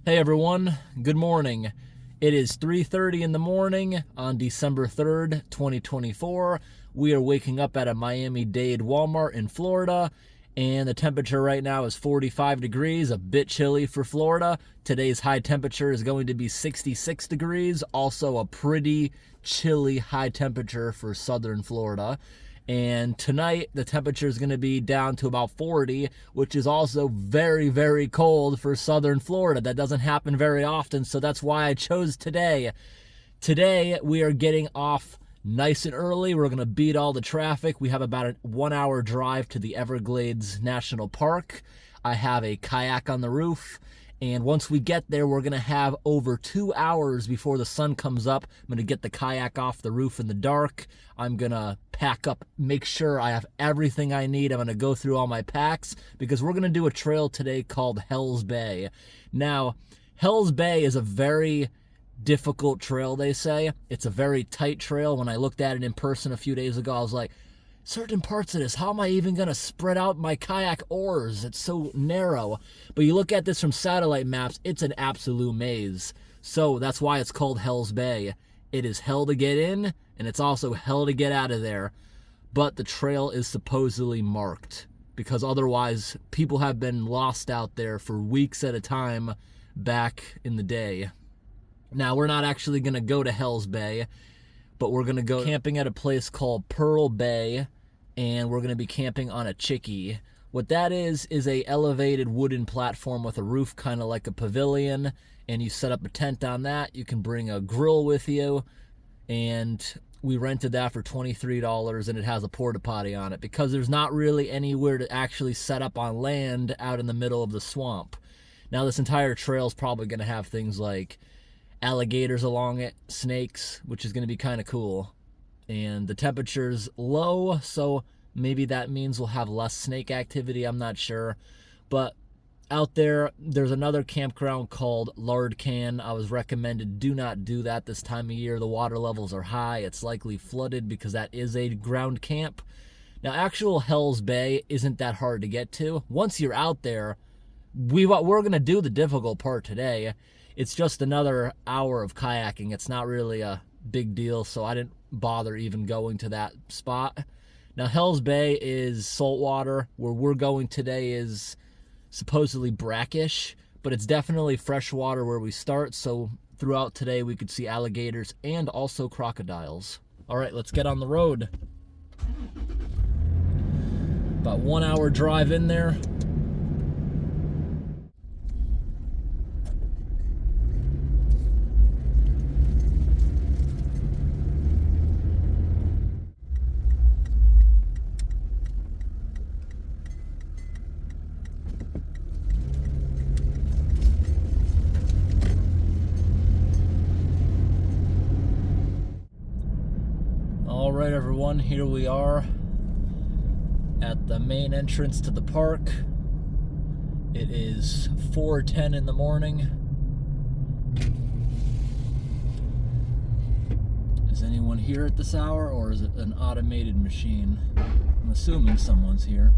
Hey everyone, good morning. It is 3:30 in the morning on December 3rd, 2024. We are waking up at a Miami-Dade Walmart in Florida, and the temperature right now is 45 degrees, a bit chilly for Florida. Today's high temperature is going to be 66 degrees, also a pretty chilly high temperature for southern Florida. And tonight, the temperature is going to be down to about 40, which is also very, very cold for southern Florida. That doesn't happen very often, so that's why I chose today. Today, we are getting off nice and early. We're going to beat all the traffic. We have about a 1-hour drive to the Everglades National Park. I have a kayak on the roof. And once we get there, we're going to have over 2 hours before the sun comes up. I'm going to get the kayak off the roof in the dark. I'm going to pack up, make sure I have everything I need. I'm going to go through all my packs because we're going to do a trail today called Hell's Bay. Now, Hell's Bay is a very difficult trail, they say. It's a very tight trail. When I looked at it in person a few days ago, I was like, certain parts of this, how am I even going to spread out my kayak oars? It's so narrow. But you look at this from satellite maps, it's an absolute maze. So that's why it's called Hell's Bay. It is hell to get in, and it's also hell to get out of there. But the trail is supposedly marked, because otherwise people have been lost out there for weeks at a time back in the day. Now, we're not actually going to go to Hell's Bay, but we're going to go camping at a place called Pearl Bay, and we're going to be camping on a chickie. What that is a elevated wooden platform with a roof, kind of like a pavilion, and you set up a tent on that. You can bring a grill with you, and we rented that for $23, and it has a porta potty on it because there's not really anywhere to actually set up on land out in the middle of the swamp. Now, this entire trail is probably going to have things like alligators along it, snakes, which is going to be kind of cool. And the temperature's low, so maybe that means we'll have less snake activity. I'm not sure. But out there, there's another campground called Lard Can. I was recommended do not do that this time of year. The water levels are high. It's likely flooded because that is a ground camp. Now, actual Hell's Bay isn't that hard to get to. Once you're out there, we're going to do the difficult part today. It's just another hour of kayaking. It's not really a big deal, so I didn't bother even going to that spot. Now, Hell's Bay is saltwater. Where we're going today is supposedly brackish, but it's definitely freshwater where we start, so throughout today we could see alligators and also crocodiles. All right, let's get on the road. About 1 hour drive in there. All right, everyone, here we are at the main entrance to the park. It is 4:10 in the morning. Is anyone here at this hour, or is it an automated machine? I'm assuming someone's here.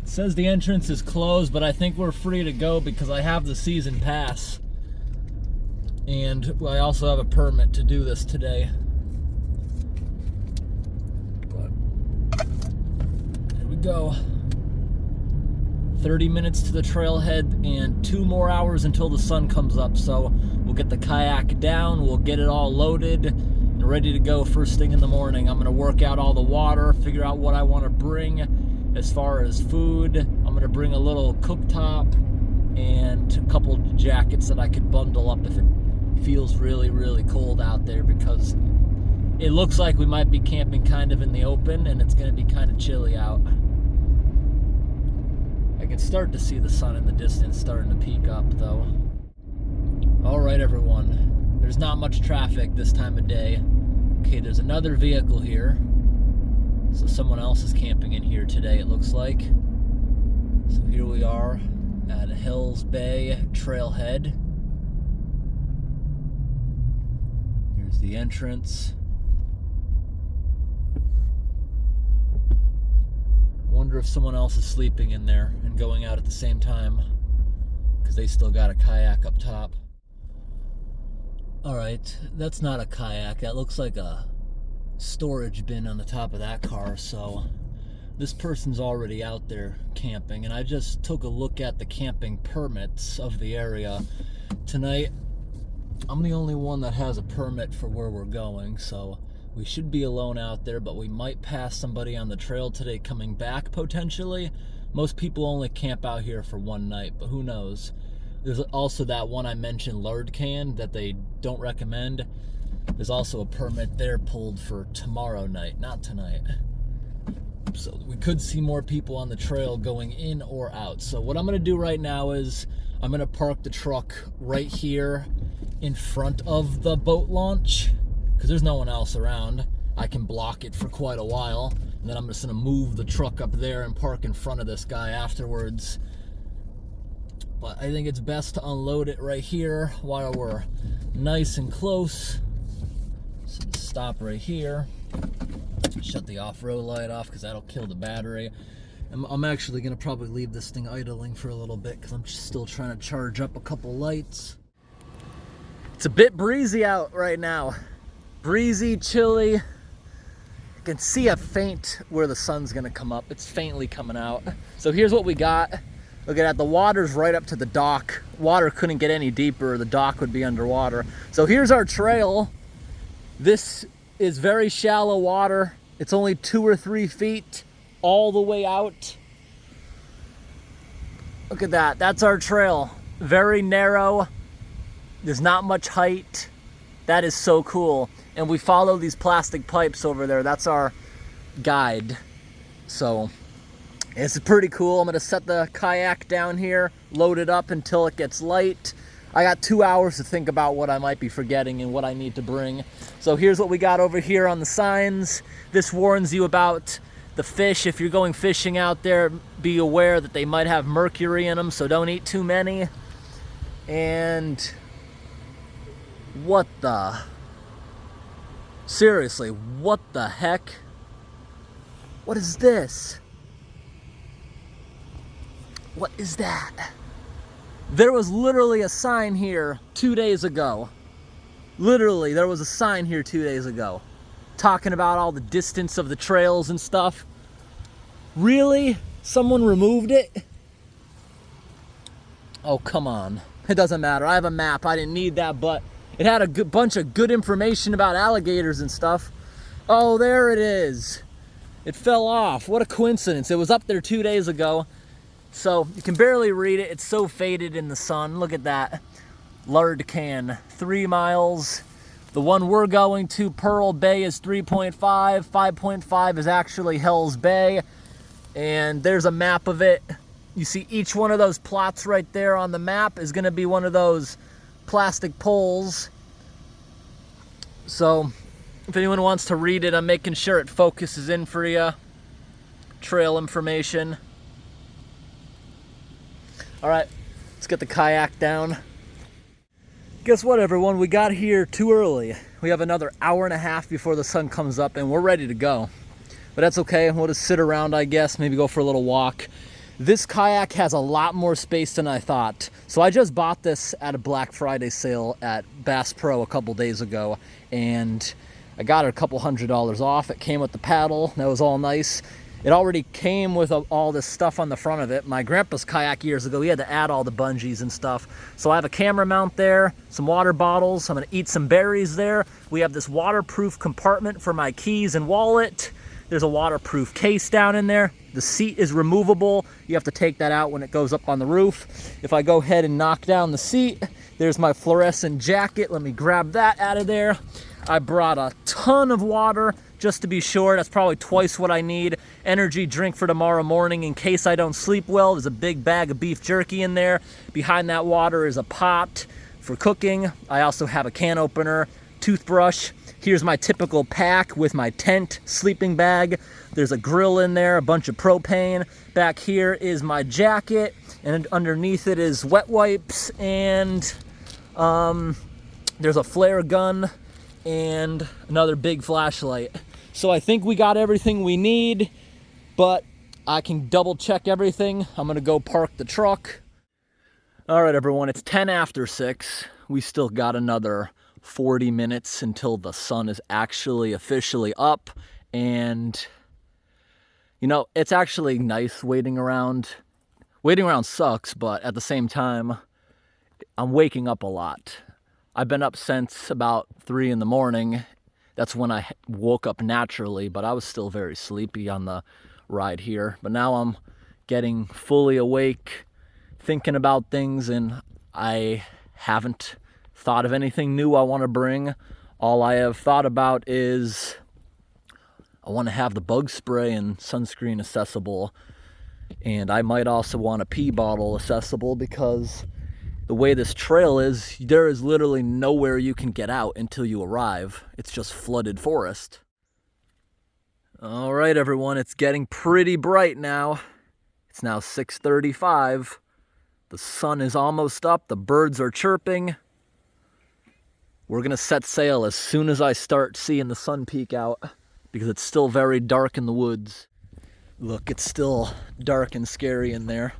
It says the entrance is closed, but I think we're free to go because I have the season pass. And I also have a permit to do this today. But there we go. 30 minutes to the trailhead and 2 more hours until the sun comes up. So we'll get the kayak down, we'll get it all loaded and ready to go first thing in the morning. I'm going to work out all the water, figure out what I want to bring as far as food. I'm going to bring a little cooktop and a couple jackets that I could bundle up if it feels really, really cold out there, because it looks like we might be camping kind of in the open and it's going to be kind of chilly out. I can start to see the sun in the distance starting to peak up though. All right, everyone, there's not much traffic this time of day. Okay, there's another vehicle here. So someone else is camping in here today, it looks like. So here we are. at Hills Bay Trailhead. Here's the entrance. Wonder if someone else is sleeping in there and going out at the same time, because they still got a kayak up top. Alright, that's not a kayak. That looks like a storage bin on the top of that car, so this person's already out there camping, and I just took a look at the camping permits of the area. Tonight, I'm the only one that has a permit for where we're going, so we should be alone out there, but we might pass somebody on the trail today coming back, potentially. Most people only camp out here for one night, but who knows. There's also that one I mentioned, lard can, that they don't recommend. There's also a permit there pulled for tomorrow night, not tonight. So we could see more people on the trail going in or out. So what I'm going to do right now is I'm going to park the truck right here in front of the boat launch, because there's no one else around. I can block it for quite a while, and then I'm just going to move the truck up there and park in front of this guy afterwards. But I think it's best to unload it right here while we're nice and close. So stop right here. Shut the off-road light off because that'll kill the battery. I'm actually going to probably leave this thing idling for a little bit because I'm just still trying to charge up a couple lights. It's a bit breezy out right now. Breezy, chilly. You can see a faint where the sun's going to come up. It's faintly coming out. So here's what we got. Look at that, the water's right up to the dock. Water couldn't get any deeper, the dock would be underwater. So here's our trail. This is very shallow water. It's only 2 or 3 feet all the way out. Look at that, that's our trail. Very narrow, there's not much height. That is so cool. And we follow these plastic pipes over there. That's our guide. So it's pretty cool. I'm gonna set the kayak down here, load it up until it gets light. I got 2 hours to think about what I might be forgetting and what I need to bring. So here's what we got over here on the signs. This warns you about the fish. If you're going fishing out there, be aware that they might have mercury in them, so don't eat too many. And what the? Seriously, what the heck? What is this? What is that? There was literally a sign here 2 days ago. Literally, there was a sign here 2 days ago talking about all the distance of the trails and stuff. Really? Someone removed it? Oh, come on. It doesn't matter. I have a map. I didn't need that, but it had a bunch of good information about alligators and stuff. Oh, there it is. It fell off. What a coincidence. It was up there 2 days ago. So you can barely read it. It's so faded in the sun. Look at that. Lard can, 3 miles. The one we're going to, Pearl Bay, is 3.5. 5.5 is actually Hell's Bay. And there's a map of it. You see each one of those plots right there on the map is going to be one of those plastic poles. So if anyone wants to read it, I'm making sure it focuses in for you. Trail information. All right, let's get the kayak down. Guess what, everyone? We got here too early. We have another hour and a half before the sun comes up, and we're ready to go. But that's okay. We'll just sit around, I guess, maybe go for a little walk. This kayak has a lot more space than I thought. So I just bought this at a Black Friday sale at Bass Pro a couple days ago, and I got it a couple $100s off. It came with the paddle. That was all nice. It already came with all this stuff on the front of it. My grandpa's kayak years ago, he had to add all the bungees and stuff. So I have a camera mount there, some water bottles. I'm gonna eat some berries there. We have this waterproof compartment for my keys and wallet. There's a waterproof case down in there. The seat is removable. You have to take that out when it goes up on the roof. If I go ahead and knock down the seat, there's my fluorescent jacket. Let me grab that out of there. I brought a ton of water just to be sure. That's probably twice what I need. Energy drink for tomorrow morning in case I don't sleep well. There's a big bag of beef jerky in there. Behind that water is a pot for cooking. I also have a can opener, toothbrush. Here's my typical pack with my tent, sleeping bag. There's a grill in there, a bunch of propane. Back here is my jacket and underneath it is wet wipes, and there's a flare gun and another big flashlight. So I think we got everything we need, but I can double check everything. I'm gonna go park the truck. All right, everyone, it's 10 after 6. We still got another 40 minutes until the sun is actually officially up. And, you know, it's actually nice waiting around. Waiting around sucks, but at the same time, I'm waking up a lot. I've been up since about 3 in the morning. That's when I woke up naturally, but I was still very sleepy on the ride here. But now I'm getting fully awake, thinking about things, and I haven't thought of anything new I want to bring. All I have thought about is I want to have the bug spray and sunscreen accessible, and I might also want a pee bottle accessible, because the way this trail is, there is literally nowhere you can get out until you arrive. It's just flooded forest. All right, everyone, it's getting pretty bright now. It's now 6:35. The sun is almost up. The birds are chirping. We're gonna set sail as soon as I start seeing the sun peek out, because it's still very dark in the woods. Look, it's still dark and scary in there.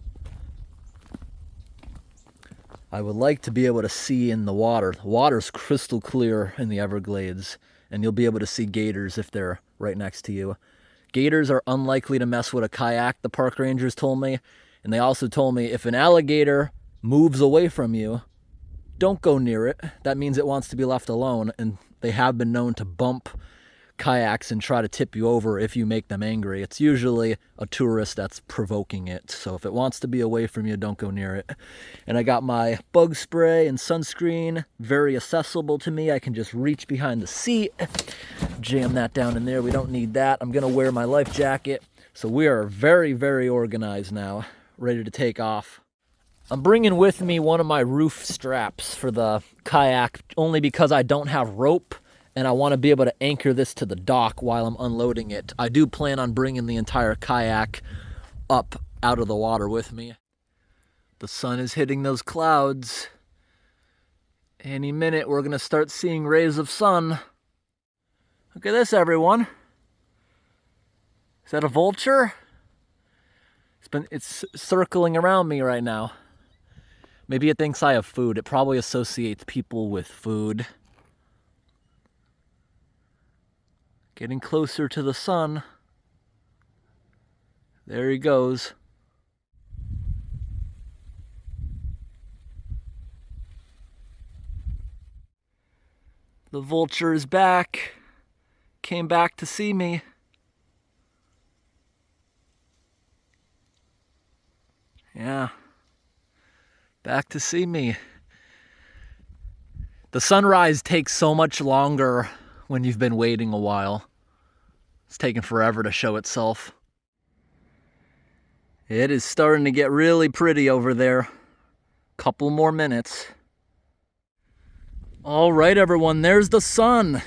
I would like to be able to see in the water. The water's crystal clear in the Everglades, and you'll be able to see gators if they're right next to you. Gators are unlikely to mess with a kayak, the park rangers told me. And they also told me if an alligator moves away from you, don't go near it. That means it wants to be left alone, and they have been known to bump kayaks and try to tip you over if you make them angry. It's usually a tourist that's provoking it. So if it wants to be away from you, don't go near it. And I got my bug spray and sunscreen, very accessible to me. I can just reach behind the seat, jam that down in there. We don't need that. I'm gonna wear my life jacket. So we are very, very organized now, ready to take off. I'm bringing with me one of my roof straps for the kayak, only because I don't have rope, and I want to be able to anchor this to the dock while I'm unloading it. I do plan on bringing the entire kayak up out of the water with me. The sun is hitting those clouds. Any minute we're gonna start seeing rays of sun. Look at this, everyone. Is that a vulture? It's circling around me right now. Maybe it thinks I have food. It probably associates people with food. Getting closer to the sun. There he goes. The vulture is back. Came back to see me. Yeah. Back to see me. The sunrise takes so much longer when you've been waiting a while. It's taking forever to show itself. It is starting to get really pretty over there. Couple more minutes. All right, everyone, there's the sun.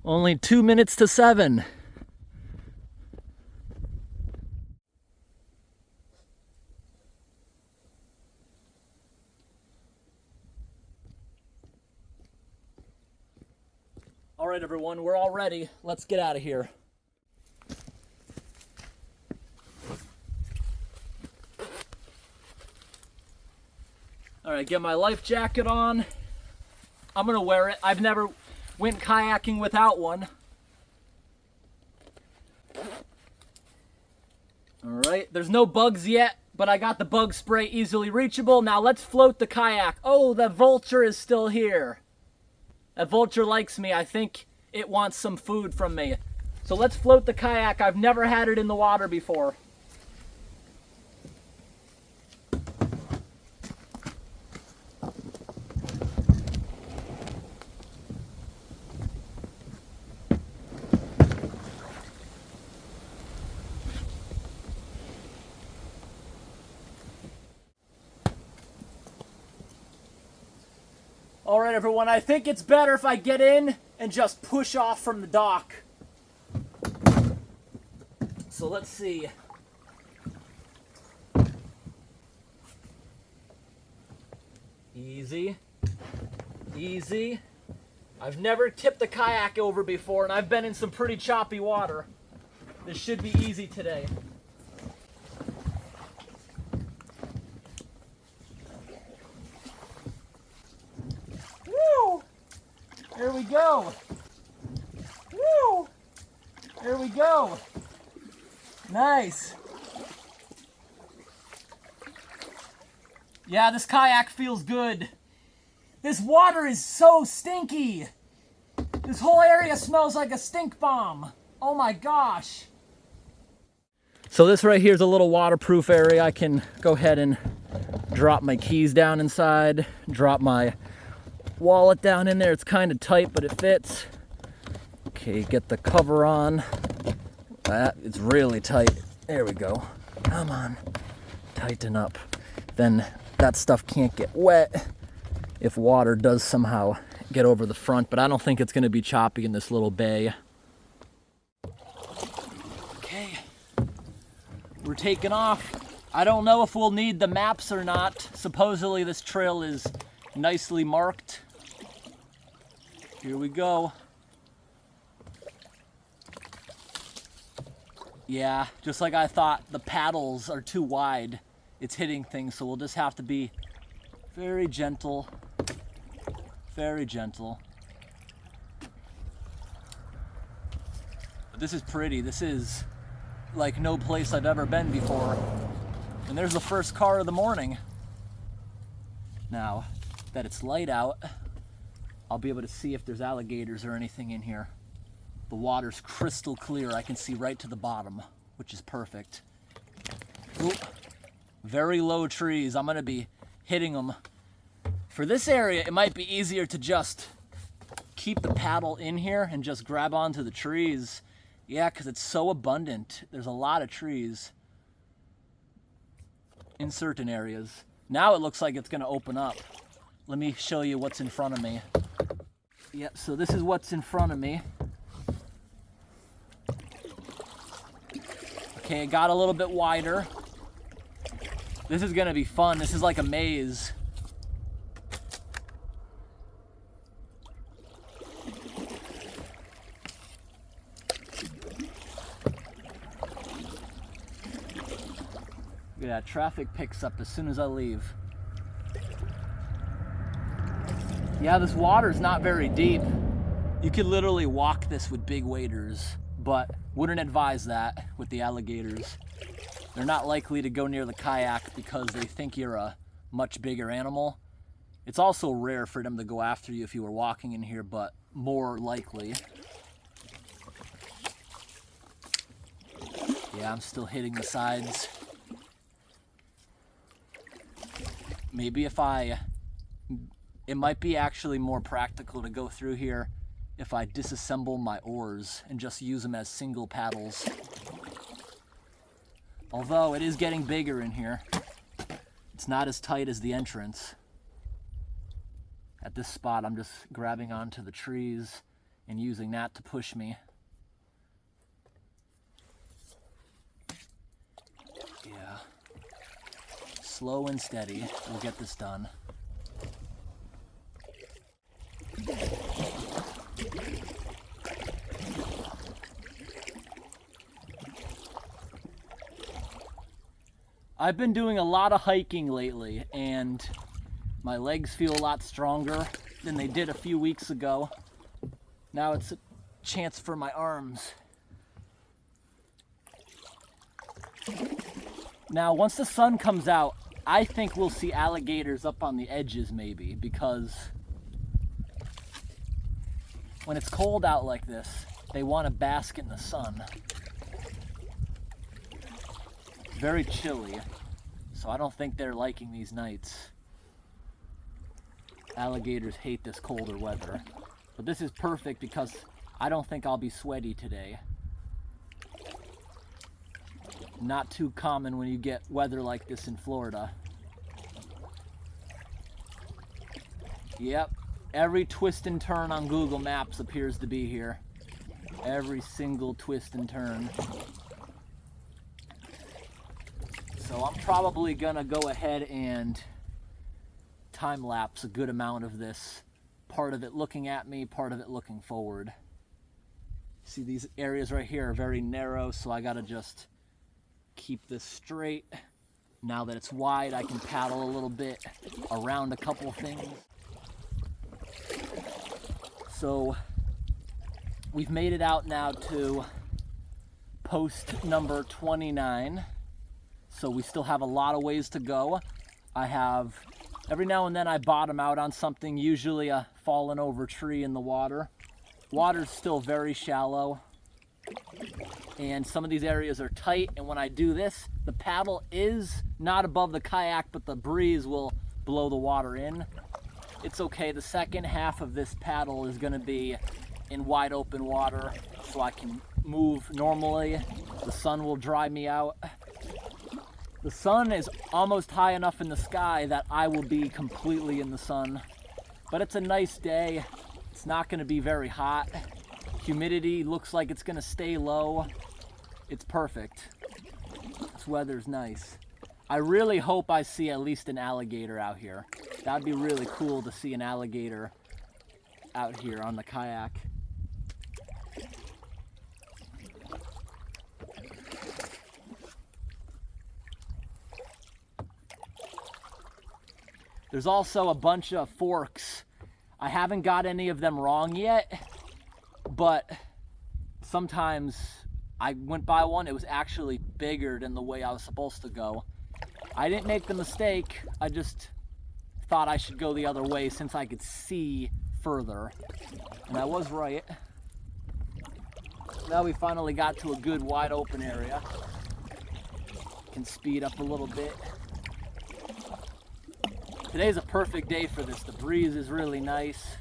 Only 2 minutes to 7. All right, everyone, we're all ready. Let's get out of here. All right, get my life jacket on. I'm gonna wear it. I've never went kayaking without one. All right, there's no bugs yet, but I got the bug spray easily reachable. Now let's float the kayak. Oh, the vulture is still here. That vulture likes me. I think it wants some food from me. So let's float the kayak. I've never had it in the water before. All right, everyone, I think it's better if I get in and just push off from the dock. So let's see. Easy. Easy. I've never tipped the kayak over before, and I've been in some pretty choppy water. This should be easy today. Woo! There we go. Woo! There we go. Nice. Yeah, this kayak feels good. This water is so stinky. This whole area smells like a stink bomb. Oh my gosh. So this right here is a little waterproof area. I can go ahead and drop my keys down inside, drop my wallet down in there. It's kind of tight, but it fits. Okay, get the cover on. That it's really tight. There we go. Come on, tighten up. Then that stuff can't get wet if water does somehow get over the front, but I don't think it's going to be choppy in this little bay. Okay, we're taking off. I don't know if we'll need the maps or not. Supposedly this trail is nicely marked. Here we go. Yeah, just like I thought, the paddles are too wide. It's hitting things, so we'll just have to be very gentle. Very gentle. But this is pretty. This is like no place I've ever been before. And there's the first car of the morning. Now that it's light out, I'll be able to see if there's alligators or anything in here. The water's crystal clear. I can see right to the bottom, which is perfect. Ooh, very low trees. I'm gonna be hitting them. For this area, it might be easier to just keep the paddle in here and just grab onto the trees. Yeah, because it's so abundant. There's a lot of trees in certain areas. Now it looks like it's gonna open up. Let me show you what's in front of me. Yep, so this is what's in front of me. Okay, it got a little bit wider. This is gonna be fun. This is like a maze. Yeah, traffic picks up as soon as I leave. Yeah, this water's not very deep. You could literally walk this with big waders, but wouldn't advise that with the alligators. They're not likely to go near the kayak because they think you're a much bigger animal. It's also rare for them to go after you if you were walking in here, but more likely. Yeah, I'm still hitting the sides. Maybe it might be actually more practical to go through here if I disassemble my oars and just use them as single paddles. Although it is getting bigger in here. It's not as tight as the entrance. At this spot, I'm just grabbing onto the trees and using that to push me. Yeah. Slow and steady. We'll get this done. I've been doing a lot of hiking lately, and my legs feel a lot stronger than they did a few weeks ago. Now it's a chance for my arms. Now, once the sun comes out, I think we'll see alligators up on the edges maybe, because when it's cold out like this, they want to bask in the sun. Very chilly, so I don't think they're liking these nights. Alligators hate this colder weather, but this is perfect because I don't think I'll be sweaty today. Not too common when you get weather like this in Florida. Yep, every twist and turn on Google Maps appears to be here. Every single twist and turn. So I'm probably gonna go ahead and time lapse a good amount of this. Part of it looking at me, part of it looking forward. See, these areas right here are very narrow, so I gotta just keep this straight. Now that it's wide, I can paddle a little bit around a couple things. So we've made it out now to post number 29. So we still have a lot of ways to go. Every now and then I bottom out on something, usually a fallen over tree in the water. Water's still very shallow, and some of these areas are tight, and when I do this, the paddle is not above the kayak, but the breeze will blow the water in. It's okay, the second half of this paddle is gonna be in wide open water, so I can move normally. The sun will dry me out. The sun is almost high enough in the sky that I will be completely in the sun. But it's a nice day. It's not going to be very hot. Humidity looks like it's going to stay low. It's perfect. This weather's nice. I really hope I see at least an alligator out here. That'd be really cool to see an alligator out here on the kayak. There's also a bunch of forks. I haven't got any of them wrong yet, but sometimes I went by one, it was actually bigger than the way I was supposed to go. I didn't make the mistake, I just thought I should go the other way since I could see further. And I was right. Now we finally got to a good wide open area. Can speed up a little bit. Today's a perfect day for this. The breeze is really nice.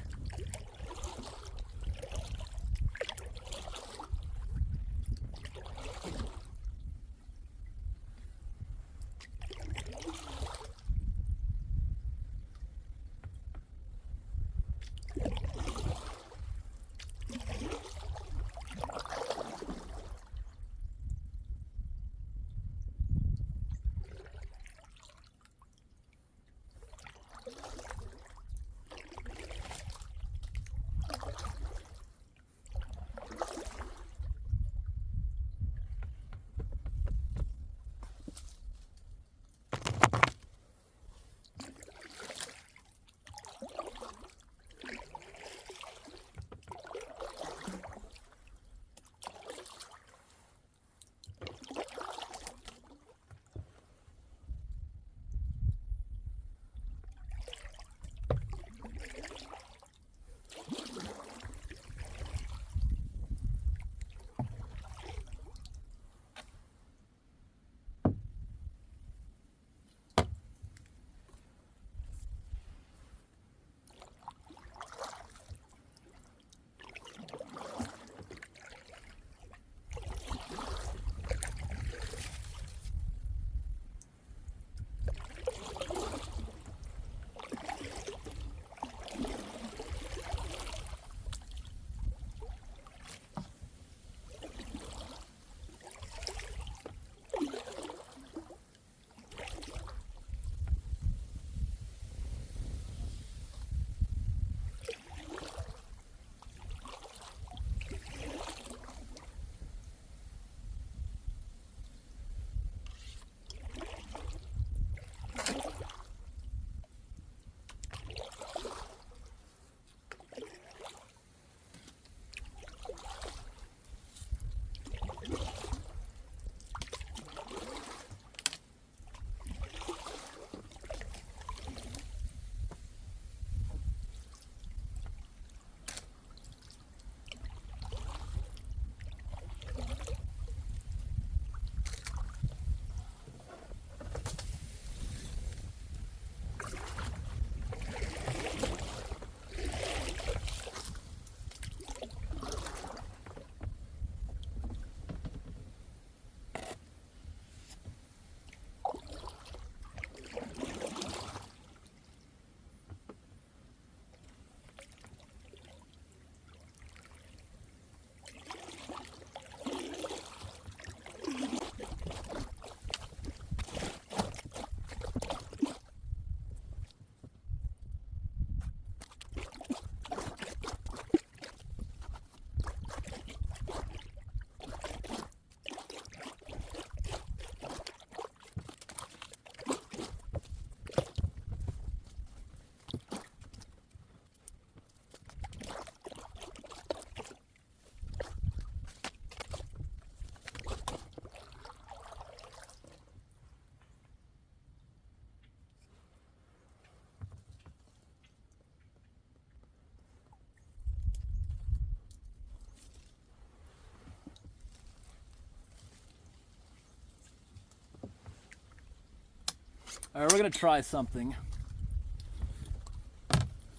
All right, we're gonna try something.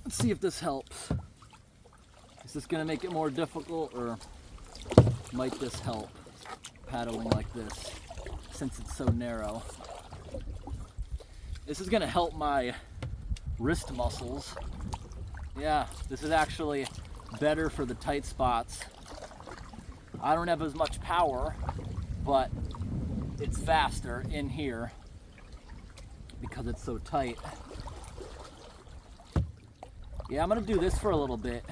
Let's see if this helps. Is this gonna make it more difficult, or might this help paddling like this since it's so narrow? This is gonna help my wrist muscles. Yeah, this is actually better for the tight spots. I don't have as much power, but it's faster in here because it's so tight. Yeah, I'm gonna do this for a little bit.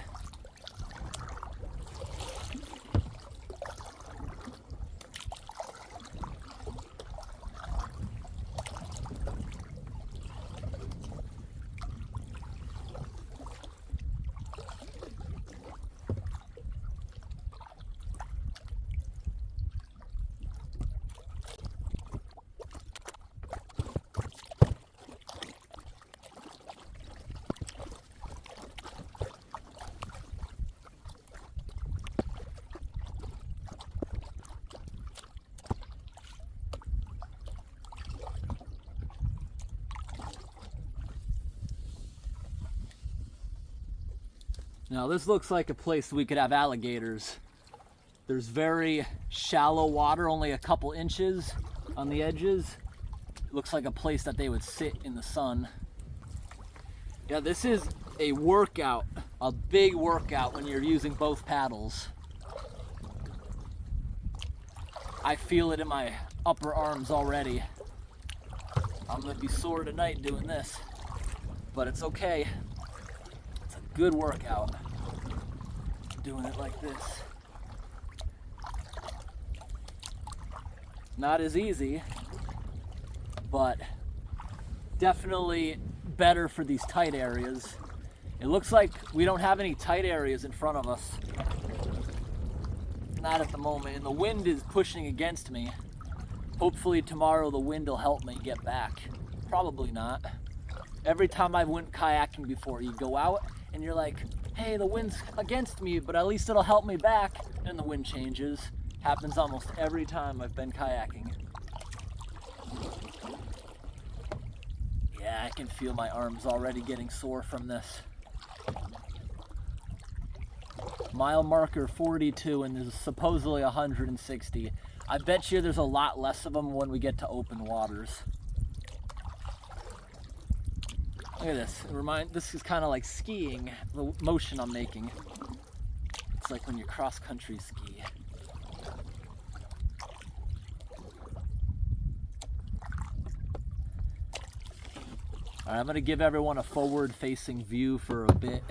Now this looks like a place we could have alligators. There's very shallow water, only a couple inches on the edges. It looks like a place that they would sit in the sun. Yeah, this is a workout, a big workout when you're using both paddles. I feel it in my upper arms already. I'm gonna be sore tonight doing this, but it's okay. Good workout doing it like this. Not as easy, but definitely better for these tight areas. It looks like we don't have any tight areas in front of us. Not at the moment, and the wind is pushing against me. Hopefully tomorrow the wind will help me get back. Probably not. Every time I went kayaking before, you go out and you're like, hey, the wind's against me, but at least it'll help me back. And the wind changes. Happens almost every time I've been kayaking. Yeah, I can feel my arms already getting sore from this. Mile marker 42, and there's supposedly 160. I bet you there's a lot less of them when we get to open waters. Look at this. This is kind of like skiing, the motion I'm making. It's like when you cross-country ski. All right, I'm gonna give everyone a forward-facing view for a bit.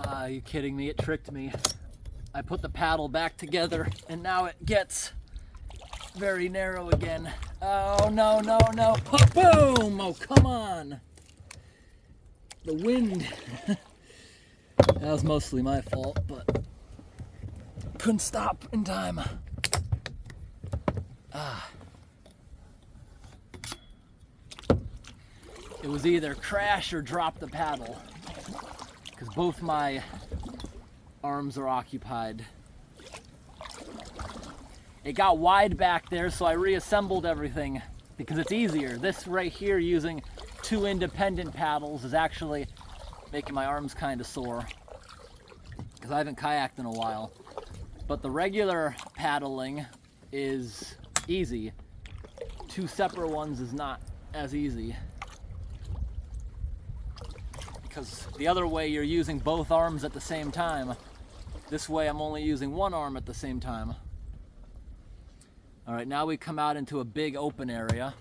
Are you kidding me? It tricked me. I put the paddle back together and now it gets very narrow again. Oh, no, no, no. Boom! Oh, come on. The wind. That was mostly my fault, but couldn't stop in time. It was either crash or drop the paddle, because both my arms are occupied. It got wide back there, so I reassembled everything because it's easier. This right here, using two independent paddles, is actually making my arms kind of sore because I haven't kayaked in a while. But the regular paddling is easy. 2 separate ones is not as easy. Because the other way you're using both arms at the same time. This way I'm only using one arm at the same time. All right, now we come out into a big open area.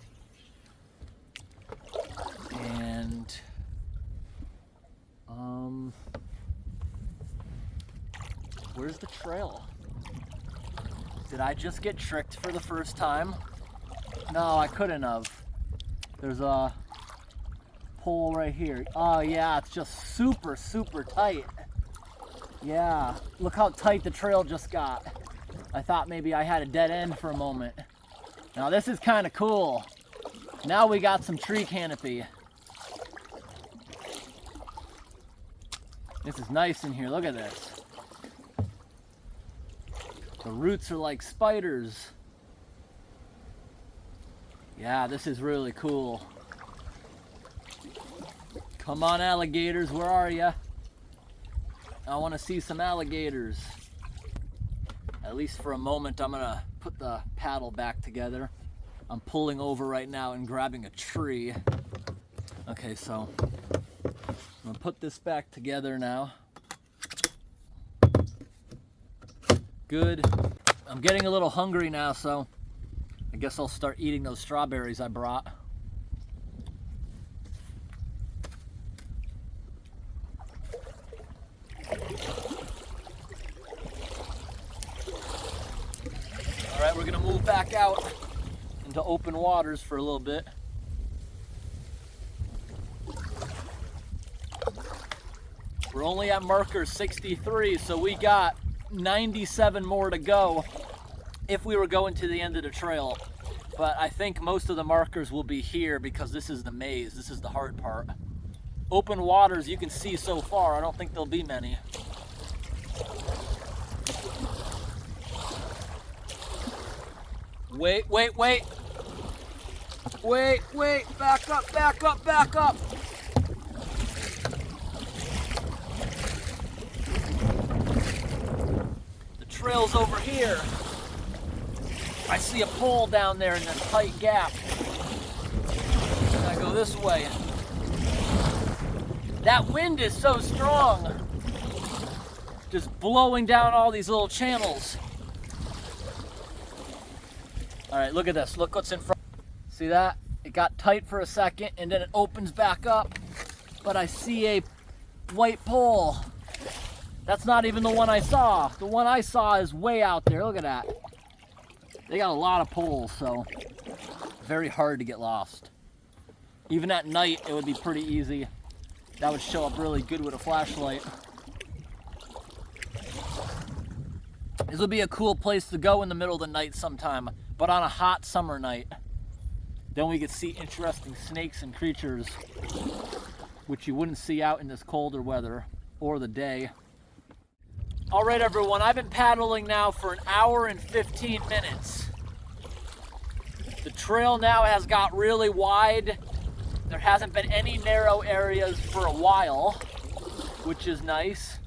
And where's the trail? Did I just get tricked for the first time? No, I couldn't have. There's a pole right here. Oh yeah, it's just super, super tight. Yeah, look how tight the trail just got. I thought maybe I had a dead end for a moment. Now this is kind of cool. Now we got some tree canopy. This is nice in here, look at this. The roots are like spiders. Yeah, this is really cool. Come on, alligators, where are ya? I want to see some alligators. At least for a moment, I'm gonna put the paddle back together. I'm pulling over right now and grabbing a tree. Okay, so I'm gonna put this back together now. Good. I'm getting a little hungry now, so I guess I'll start eating those strawberries I brought. All right, we're gonna move back out into open waters for a little bit. We're only at marker 63, so we got 97 more to go if we were going to the end of the trail. But I think most of the markers will be here because this is the maze. This is the hard part. Open waters you can see so far. I don't think there'll be many. Wait, wait, wait. Wait, wait, back up, back up, back up. Trail's over here. I see a pole down there in this tight gap. I go this way. That wind is so strong. Just blowing down all these little channels. All right, look at this. Look what's in front. See that? It got tight for a second and then it opens back up. But I see a white pole. That's not even the one I saw. The one I saw is way out there. Look at that. They got a lot of poles, so very hard to get lost. Even at night, it would be pretty easy. That would show up really good with a flashlight. This would be a cool place to go in the middle of the night sometime, but on a hot summer night. Then we could see interesting snakes and creatures, which you wouldn't see out in this colder weather or the day. All right, everyone, I've been paddling now for 1 hour and 15 minutes. The trail now has got really wide. There hasn't been any narrow areas for a while, which is nice.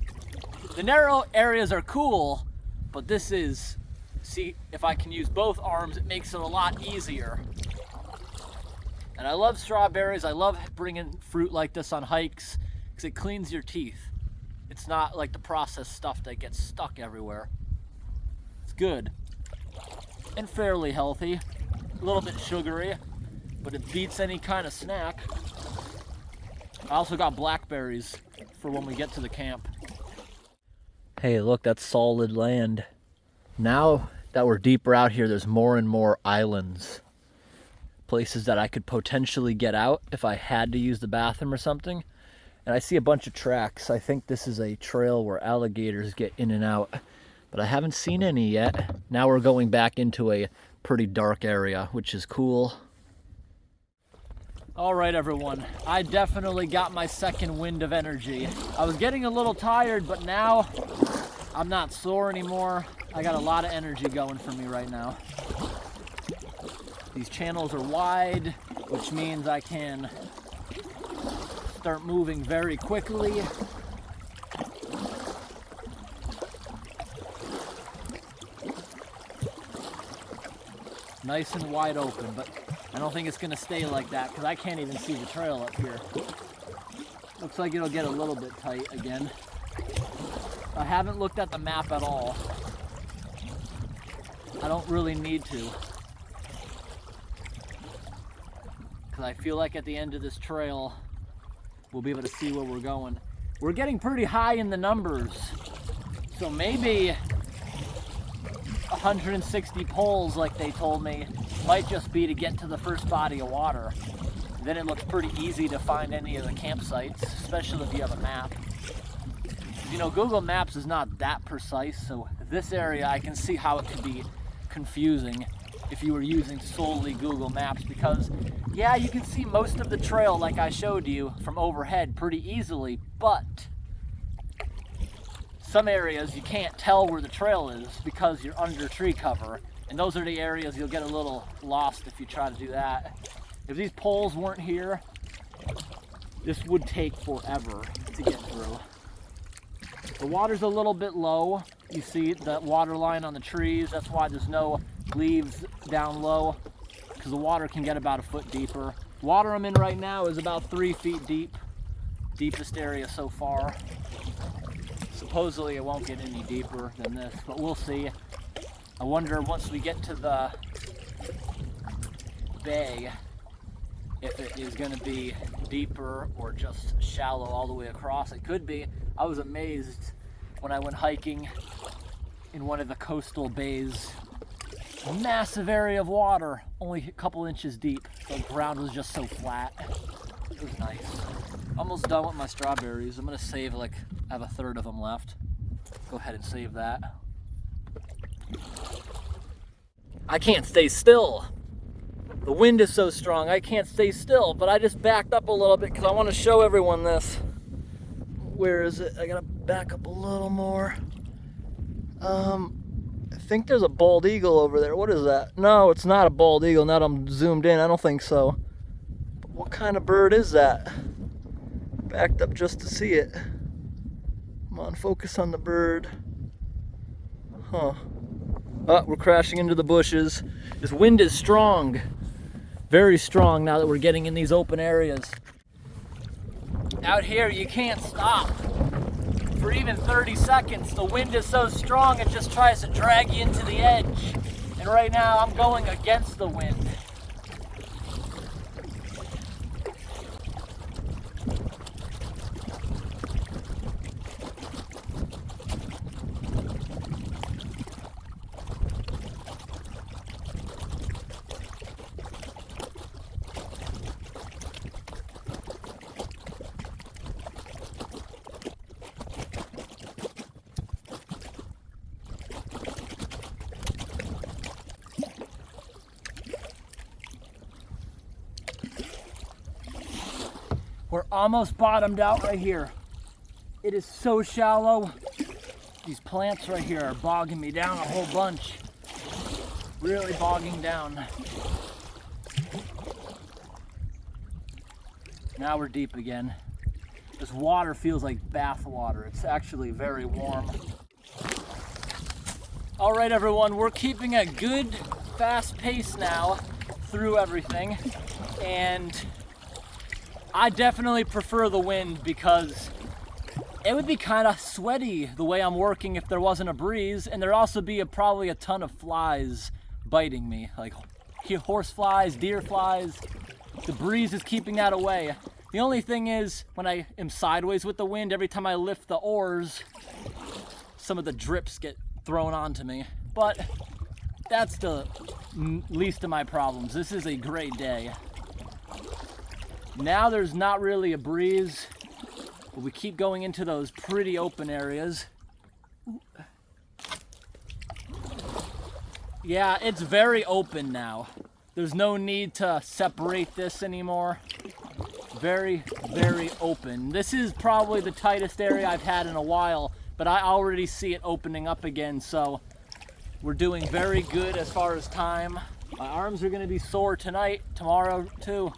The narrow areas are cool, but this is, see, if I can use both arms, it makes it a lot easier. And I love strawberries. I love bringing fruit like this on hikes because it cleans your teeth. It's not like the processed stuff that gets stuck everywhere. It's good and fairly healthy, a little bit sugary, but it beats any kind of snack. I also got blackberries for when we get to the camp. Hey, look, that's solid land. Now that we're deeper out here, there's more and more islands. Places that I could potentially get out if I had to use the bathroom or something. And I see a bunch of tracks. I think this is a trail where alligators get in and out, but I haven't seen any yet. Now we're going back into a pretty dark area, which is cool. All right, everyone, I definitely got my second wind of energy. I was getting a little tired, but now I'm not sore anymore. I got a lot of energy going for me right now. These channels are wide, which means I can start moving very quickly. Nice and wide open, but I don't think it's gonna stay like that because I can't even see the trail up here. Looks like it'll get a little bit tight again. I haven't looked at the map at all. I don't really need to, because I feel like at the end of this trail, we'll be able to see where we're going. We're getting pretty high in the numbers, so maybe 160 poles, like they told me, might just be to get to the first body of water. Then it looks pretty easy to find any of the campsites, especially if you have a map. You know, Google Maps is not that precise, so this area I can see how it could be confusing if you were using solely Google Maps, because yeah, you can see most of the trail like I showed you from overhead pretty easily, but some areas you can't tell where the trail is because you're under tree cover, and those are the areas you'll get a little lost if you try to do that. If these poles weren't here, this would take forever to get through. The water's a little bit low. You see the water line on the trees. That's why there's no leaves down low, because the water can get about a foot deeper. Water I'm in right now is about 3 feet deep. Deepest area so far. Supposedly it won't get any deeper than this, but we'll see. I wonder once we get to the bay if it is going to be deeper or just shallow all the way across. It could be. I was amazed when I went hiking in one of the coastal bays. A massive area of water, only a couple inches deep. The ground was just so flat. It was nice. Almost done with my strawberries. I'm gonna save, like, I have a third of them left. Go ahead and save that. I can't stay still. The wind is so strong, I can't stay still, but I just backed up a little bit because I want to show everyone this. Where is it? I gotta back up a little more. I think there's a bald eagle over there. What is that? No, it's not a bald eagle. Now that I'm zoomed in, I don't think so. But what kind of bird is that? Backed up just to see it. Come on, focus on the bird. Huh. Oh, we're crashing into the bushes. This wind is strong. Very strong now that we're getting in these open areas. Out here, you can't stop for even 30 seconds. The wind is so strong, it just tries to drag you into the edge. And right now, I'm going against the wind. We're almost bottomed out right here. It is so shallow. These plants right here are bogging me down a whole bunch. Really bogging down. Now we're deep again. This water feels like bath water. It's actually very warm. All right, everyone, we're keeping a good, fast pace now through everything. And I definitely prefer the wind because it would be kind of sweaty the way I'm working if there wasn't a breeze, and there'd also be probably a ton of flies biting me, like horse flies, deer flies. The breeze is keeping that away. The only thing is, when I am sideways with the wind, every time I lift the oars, some of the drips get thrown onto me. But that's the least of my problems. This is a great day. Now there's not really a breeze, but we keep going into those pretty open areas. Yeah, it's very open now. There's no need to separate this anymore. Very, very open. This is probably the tightest area I've had in a while, but I already see it opening up again, so we're doing very good as far as time. My arms are gonna be sore tonight, tomorrow too.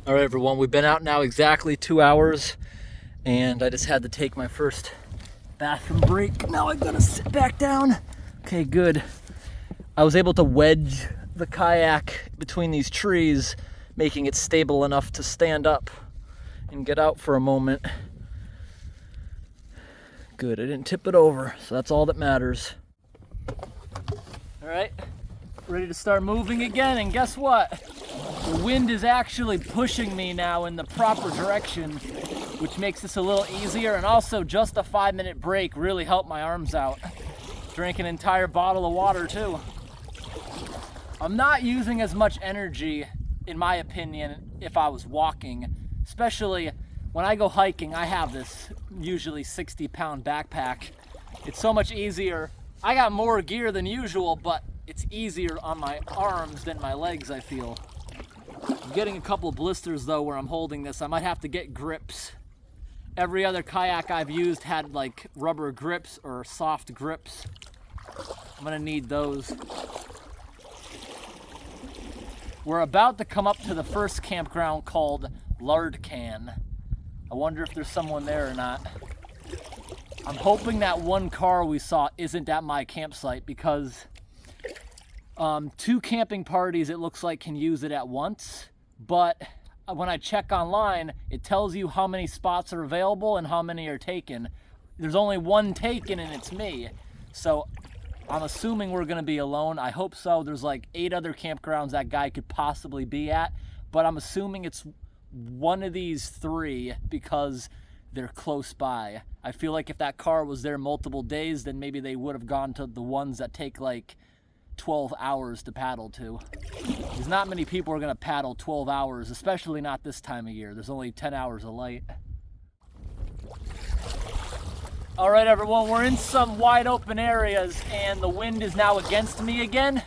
All right, everyone, we've been out now exactly 2 hours, and I just had to take my first bathroom break. Now I gotta sit back down. Okay, good. I was able to wedge the kayak between these trees, making it stable enough to stand up and get out for a moment. Good, I didn't tip it over, so that's all that matters. All right, ready to start moving again, and guess what? The wind is actually pushing me now in the proper direction, which makes this a little easier, and also just a 5-minute break really helped my arms out. Drank an entire bottle of water too. I'm not using as much energy, in my opinion, if I was walking, especially when I go hiking. I have this usually 60-pound backpack. It's so much easier. I got more gear than usual, but it's easier on my arms than my legs, I feel. I'm getting a couple of blisters though where I'm holding this. I might have to get grips. Every other kayak I've used had like rubber grips or soft grips. I'm gonna need those. We're about to come up to the first campground called Lard Can. I wonder if there's someone there or not. I'm hoping that one car we saw isn't at my campsite, because 2 camping parties, it looks like, can use it at once, but when I check online, it tells you how many spots are available and how many are taken. There's only one taken, and it's me. So I'm assuming we're gonna be alone. I hope so. There's like 8 other campgrounds that guy could possibly be at, but I'm assuming it's one of these 3 because they're close by. I feel like if that car was there multiple days, then maybe they would have gone to the ones that take like 12 hours to paddle to. There's not many people are gonna paddle 12 hours, especially not this time of year. There's only 10 hours of light. All right, everyone, we're in some wide open areas and the wind is now against me again.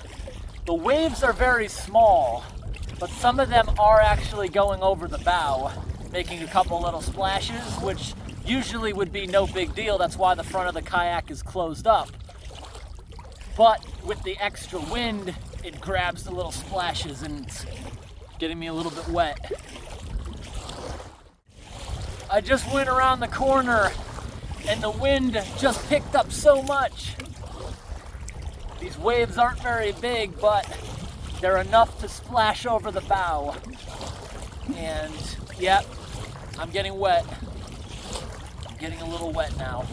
The waves are very small, but some of them are actually going over the bow, making a couple little splashes, which usually would be no big deal. That's why the front of the kayak is closed up. But with the extra wind, it grabs the little splashes and it's getting me a little bit wet. I just went around the corner and the wind just picked up so much. These waves aren't very big, but they're enough to splash over the bow. And yep, I'm getting wet. I'm getting a little wet now.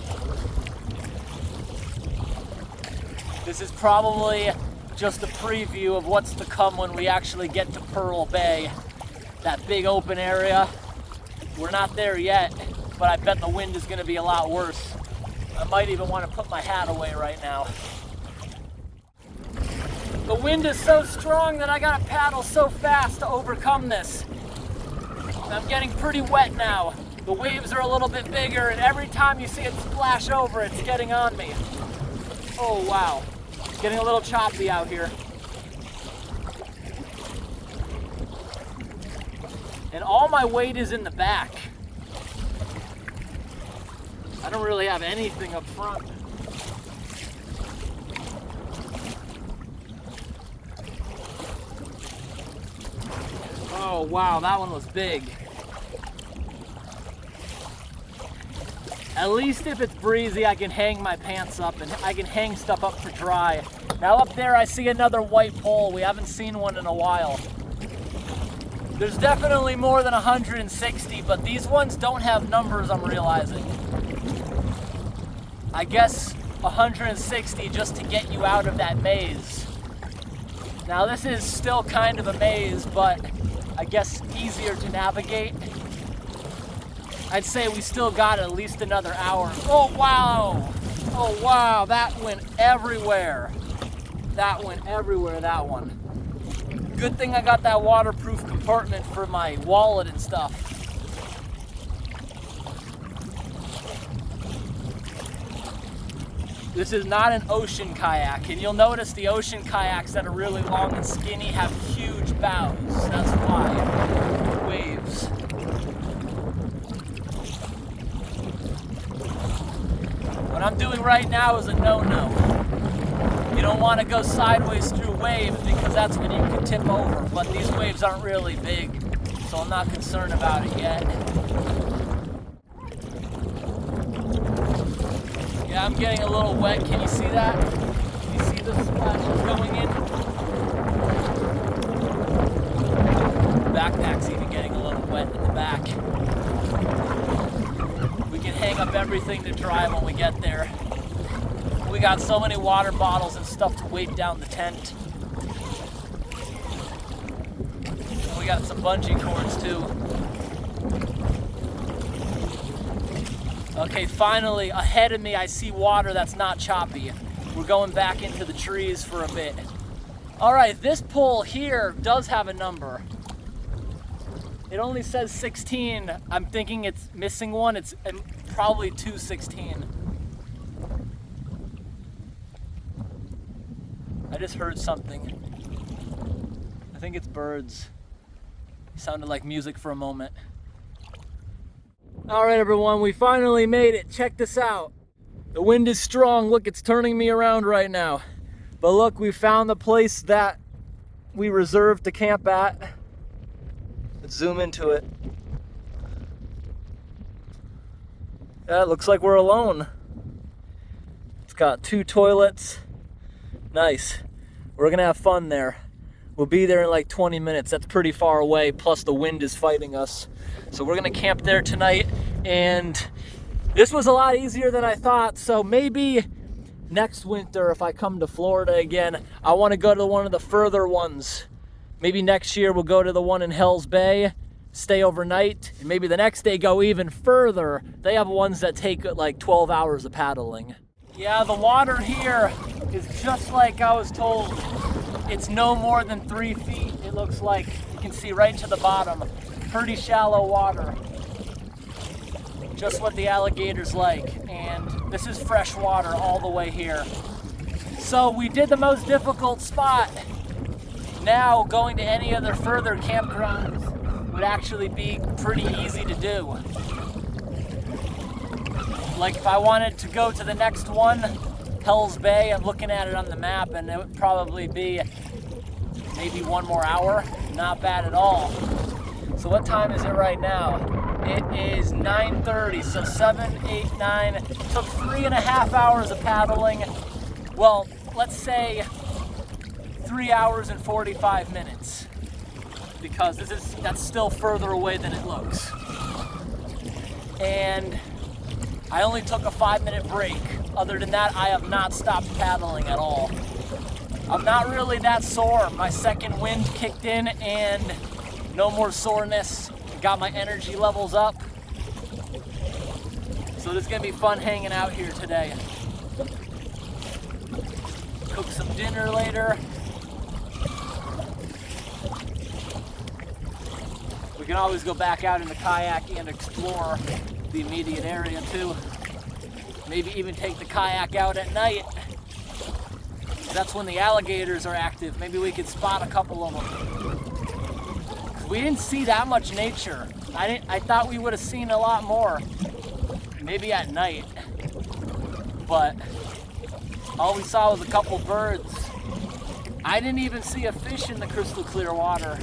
This is probably just a preview of what's to come when we actually get to Pearl Bay, that big open area. We're not there yet, but I bet the wind is gonna be a lot worse. I might even want to put my hat away right now. The wind is so strong that I gotta paddle so fast to overcome this. I'm getting pretty wet now. The waves are a little bit bigger, and every time you see it splash over, it's getting on me. Oh wow, it's getting a little choppy out here. And all my weight is in the back. I don't really have anything up front. Oh wow, that one was big. At least if it's breezy, I can hang my pants up and I can hang stuff up to dry. Now up there I see another white pole. We haven't seen one in a while. There's definitely more than 160, but these ones don't have numbers, I'm realizing. I guess 160 just to get you out of that maze. Now this is still kind of a maze, but I guess easier to navigate. I'd say we still got at least another hour. Oh wow! Oh wow, that went everywhere. That went everywhere, that one. Good thing I got that waterproof compartment for my wallet and stuff. This is not an ocean kayak, and you'll notice the ocean kayaks that are really long and skinny have huge bows. That's why. Waves. What I'm doing right now is a no-no. You don't want to go sideways through waves because that's when you can tip over, but these waves aren't really big, so I'm not concerned about it yet. Yeah, I'm getting a little wet. Can you see that? Can you see the splashes going in? Backpack's even getting a little wet in the back. We can hang up everything to dry when we get there. We got so many water bottles and stuff to weight down the tent. And we got some bungee cords too. Okay, finally, ahead of me I see water that's not choppy. We're going back into the trees for a bit. All right, this pole here does have a number. It only says 16. I'm thinking it's missing one. It's probably 216. I just heard something. I think it's birds. It sounded like music for a moment. All right, everyone, we finally made it. Check this out. The wind is strong. Look, it's turning me around right now. But look, we found the place that we reserved to camp at. Let's zoom into it. Yeah, it looks like we're alone. It's got 2 toilets. Nice. We're gonna have fun there. We'll be there in like 20 minutes. That's pretty far away, plus the wind is fighting us. So we're gonna camp there tonight, and this was a lot easier than I thought. So maybe next winter, if I come to Florida again, I wanna go to one of the further ones. Maybe next year we'll go to the one in Hell's Bay, stay overnight, and maybe the next day go even further. They have ones that take like 12 hours of paddling. Yeah, the water here is just like I was told. It's no more than 3 feet. It looks like you can see right to the bottom. Pretty shallow water. Just what the alligators like. And this is fresh water all the way here. So we did the most difficult spot. Now going to any other further campgrounds would actually be pretty easy to do. Like if I wanted to go to the next one, Hell's Bay, I'm looking at it on the map and it would probably be maybe 1 more hour. Not bad at all. So what time is it right now? It is 9:30, so 7, 8, 9. It took 3.5 hours of paddling. Well, let's say 3 hours and 45 minutes. Because that's still further away than it looks. And I only took a 5-minute break. Other than that, I have not stopped paddling at all. I'm not really that sore. My second wind kicked in and no more soreness. Got my energy levels up. So this is gonna be fun hanging out here today. Cook some dinner later. We can always go back out in the kayak and explore the immediate area too. Maybe even take the kayak out at night. That's when the alligators are active. Maybe we could spot a couple of them. We didn't see that much nature. I thought we would have seen a lot more. Maybe at night. But all we saw was a couple birds. I didn't even see a fish in the crystal clear water.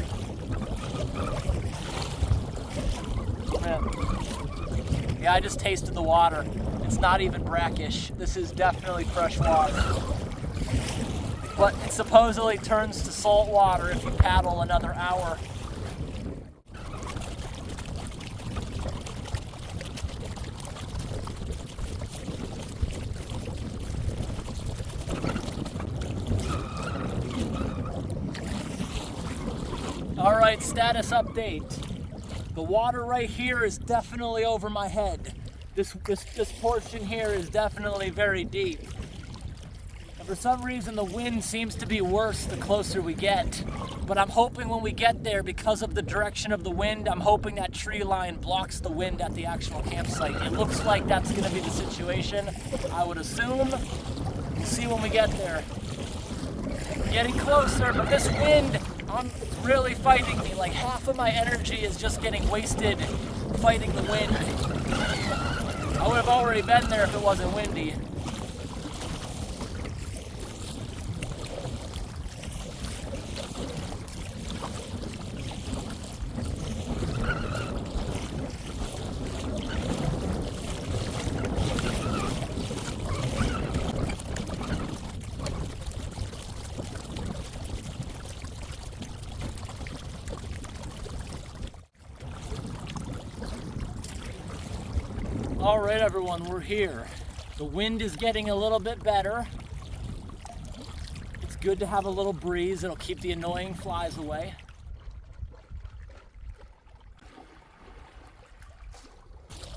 Yeah, I just tasted the water. It's not even brackish. This is definitely fresh water. But it supposedly turns to salt water if you paddle another hour. All right, status update. The water right here is definitely over my head. This portion here is definitely very deep. And for some reason, the wind seems to be worse the closer we get. But I'm hoping when we get there, because of the direction of the wind, I'm hoping that tree line blocks the wind at the actual campsite. It looks like that's gonna be the situation, I would assume. We'll see when we get there. Getting closer, but this wind, it's really fighting me. Like half of my energy is just getting wasted fighting the wind. I would have already been there if it wasn't windy. All right, everyone, we're here. The wind is getting a little bit better. It's good to have a little breeze. It'll keep the annoying flies away.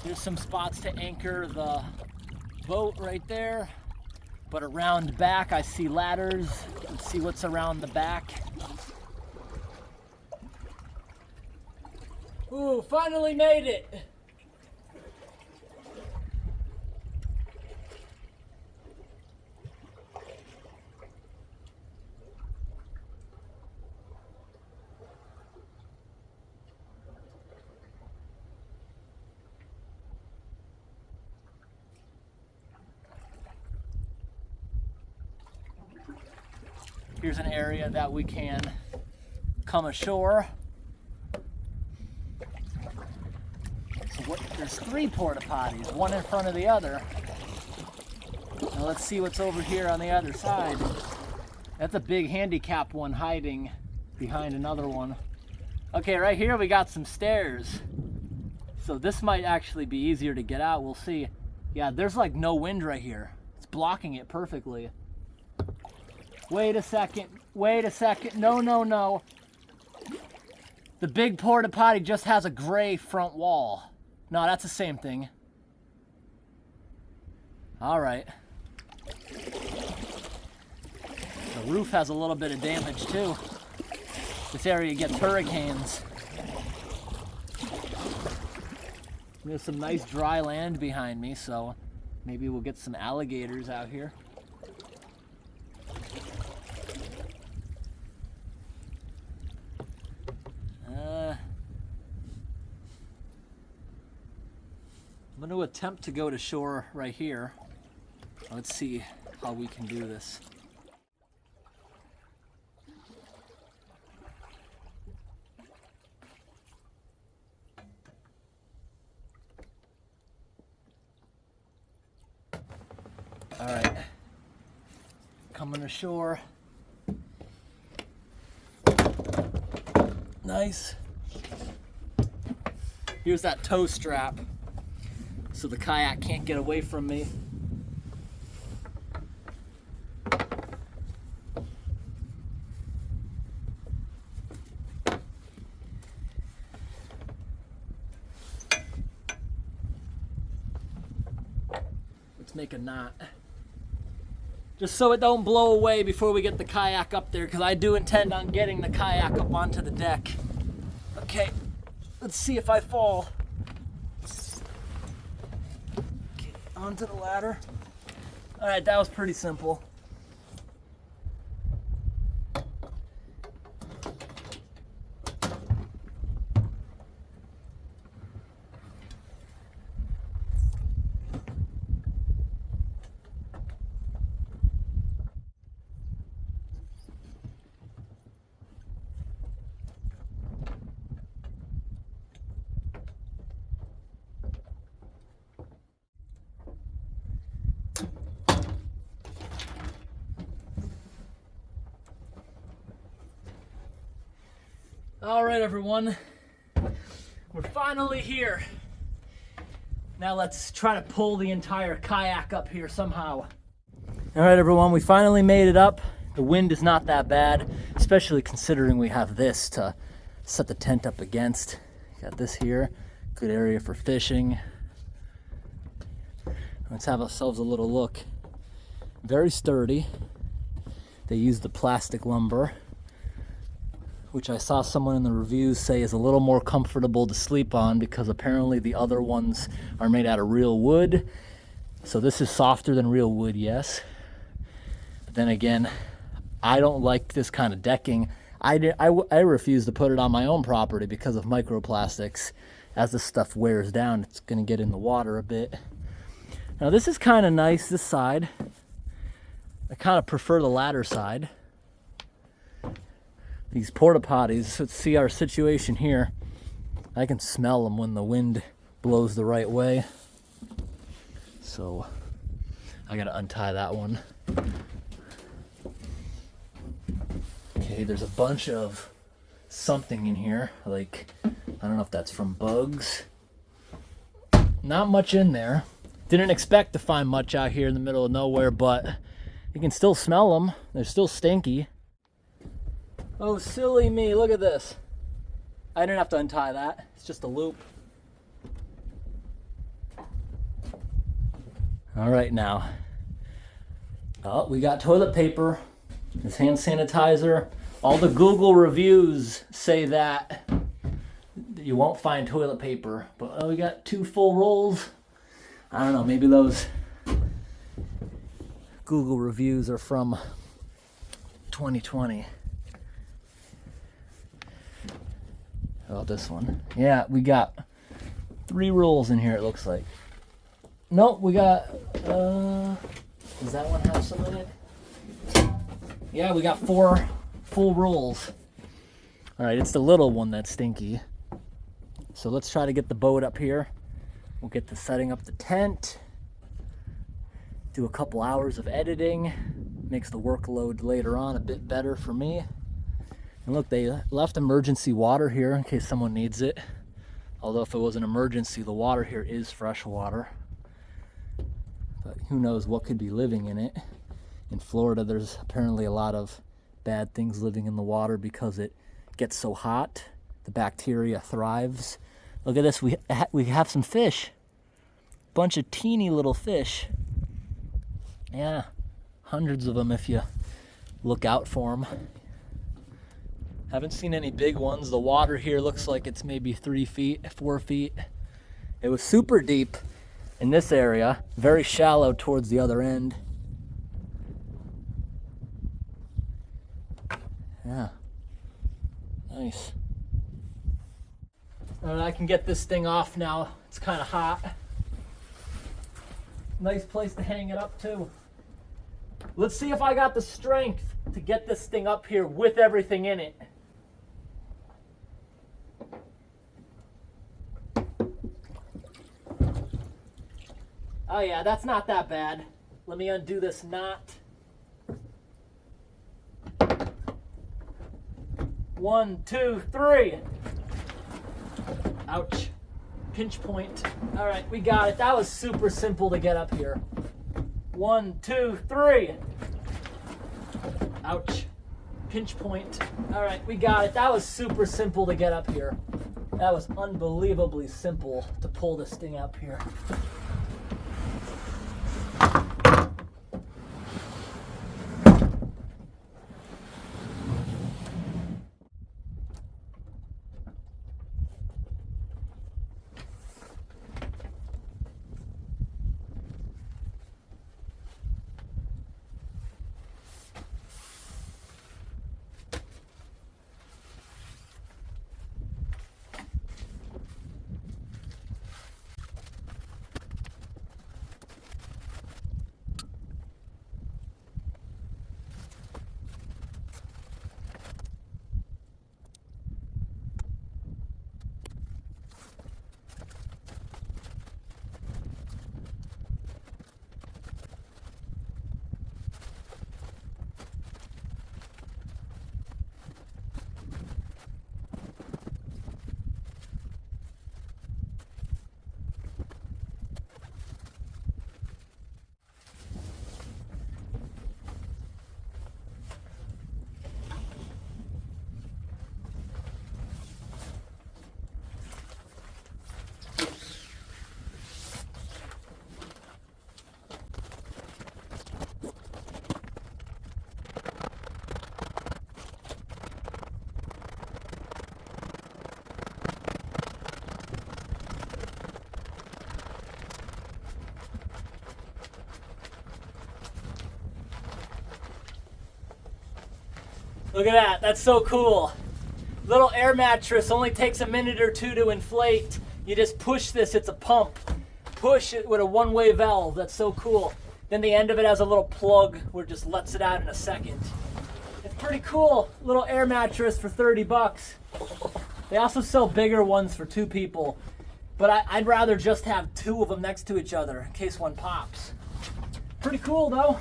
There's some spots to anchor the boat right there. But around back, I see ladders. Let's see what's around the back. Ooh, finally made it. Here's an area that we can come ashore. So there's 3 porta potties, one in front of the other. Now let's see what's over here on the other side. That's a big handicap one hiding behind another one. Okay, right here we got some stairs. So this might actually be easier to get out, we'll see. Yeah, there's like no wind right here. It's blocking it perfectly. Wait a second, no. The big porta potty just has a gray front wall. No, that's the same thing. All right. The roof has a little bit of damage too. This area gets hurricanes. There's some nice dry land behind me, so maybe we'll get some alligators out here. I'm going to attempt to go to shore right here. Let's see how we can do this. All right, coming ashore. Nice. Here's that tow strap, so the kayak can't get away from me. Let's make a knot. Just so it don't blow away before we get the kayak up there, because I do intend on getting the kayak up onto the deck. Okay, let's see if I fall. Okay, onto the ladder. All right, that was pretty simple. All right, everyone, we're finally here. Now let's try to pull the entire kayak up here somehow. All right, everyone, we finally made it up. The wind is not that bad, especially considering we have this to set the tent up against. Got this here, good area for fishing. Let's have ourselves a little look. Very sturdy. They use the plastic lumber, which I saw someone in the reviews say is a little more comfortable to sleep on because apparently the other ones are made out of real wood. So this is softer than real wood, yes. But then again, I don't like this kind of decking. I refuse to put it on my own property because of microplastics. As this stuff wears down, it's gonna get in the water a bit. Now this is kind of nice, this side. I kind of prefer the ladder side. These porta potties, let's see our situation here. I can smell them when the wind blows the right way. So I gotta untie that one. Okay, there's a bunch of something in here. Like, I don't know if that's from bugs Not much in there. Didn't expect to find much out here in the middle of nowhere, but you can still smell them. They're still stinky. Oh, silly me, look at this. I didn't have to untie that. It's just a loop. All right, now. Oh, we got toilet paper. This hand sanitizer. All the Google reviews say that you won't find toilet paper, but we got 2 full rolls. I don't know, maybe those Google reviews are from 2020. Oh, this one. Yeah, we got 3 rolls in here, it looks like. Nope, we got, does that one have some in it? Yeah, we got 4 full rolls. All right, it's the little one that's stinky. So let's try to get the boat up here. We'll get to setting up the tent. Do a couple hours of editing. Makes the workload later on a bit better for me. And look, they left emergency water here in case someone needs it. Although if it was an emergency, the water here is fresh water. But who knows what could be living in it. In Florida, there's apparently a lot of bad things living in the water because it gets so hot. The bacteria thrives. Look at this, we have some fish. Bunch of teeny little fish. Yeah, hundreds of them if you look out for them. Haven't seen any big ones. The water here looks like it's maybe 3 feet, 4 feet. It was super deep in this area, very shallow towards the other end. Yeah, nice. All right, I can get this thing off now. It's kind of hot. Nice place to hang it up too. Let's see if I got the strength to get this thing up here with everything in it. Oh yeah, that's not that bad. Let me undo this knot. 1, 2, 3. Ouch. Pinch point. All right, we got it. That was super simple to get up here. 1, 2, 3. Ouch. Pinch point. All right, we got it. That was super simple to get up here. That was unbelievably simple to pull this thing up here. Look at that, that's so cool. Little air mattress, only takes a minute or 2 to inflate. You just push this, it's a pump. Push it with a one-way valve, that's so cool. Then the end of it has a little plug where it just lets it out in a second. It's pretty cool, little air mattress for 30 bucks. They also sell bigger ones for 2 people, but I'd rather just have 2 of them next to each other in case one pops. Pretty cool though.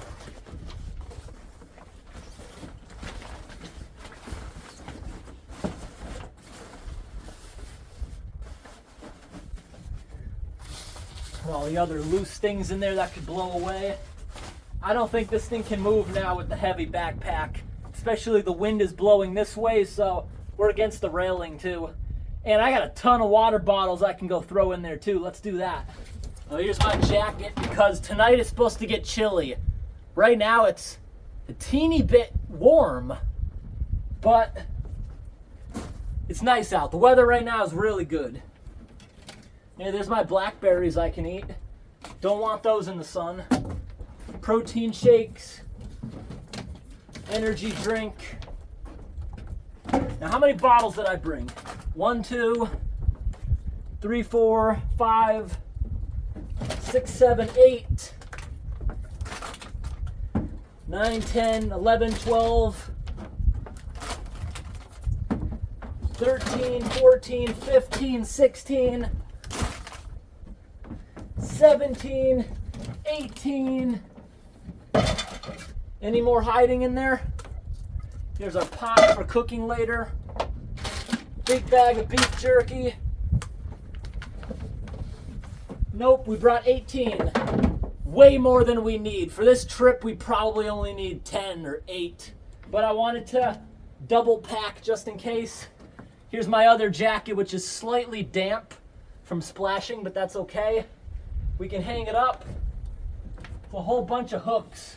all the other loose things in there that could blow away. I don't think this thing can move now with the heavy backpack, especially the wind is blowing this way, so we're against the railing too. And I got a ton of water bottles I can go throw in there too. Let's do that. Oh, here's my jacket because tonight it's supposed to get chilly. Right now it's a teeny bit warm, but it's nice out. The weather right now is really good. Hey, there's my blackberries I can eat. Don't want those in the sun. Protein shakes, energy drink. Now, how many bottles did I bring? 1, 2, 3, 4, 5, 6, 7, 8, 9, 10, 11, 12, 13, 14, 15, 16, 17, 18. Any more hiding in there? Here's our pot for cooking later. Big bag of beef jerky. Nope, we brought 18. Way more than we need. For this trip, we probably only need 10 or 8. But I wanted to double pack just in case. Here's my other jacket, which is slightly damp from splashing, but that's okay. We can hang it up with a whole bunch of hooks.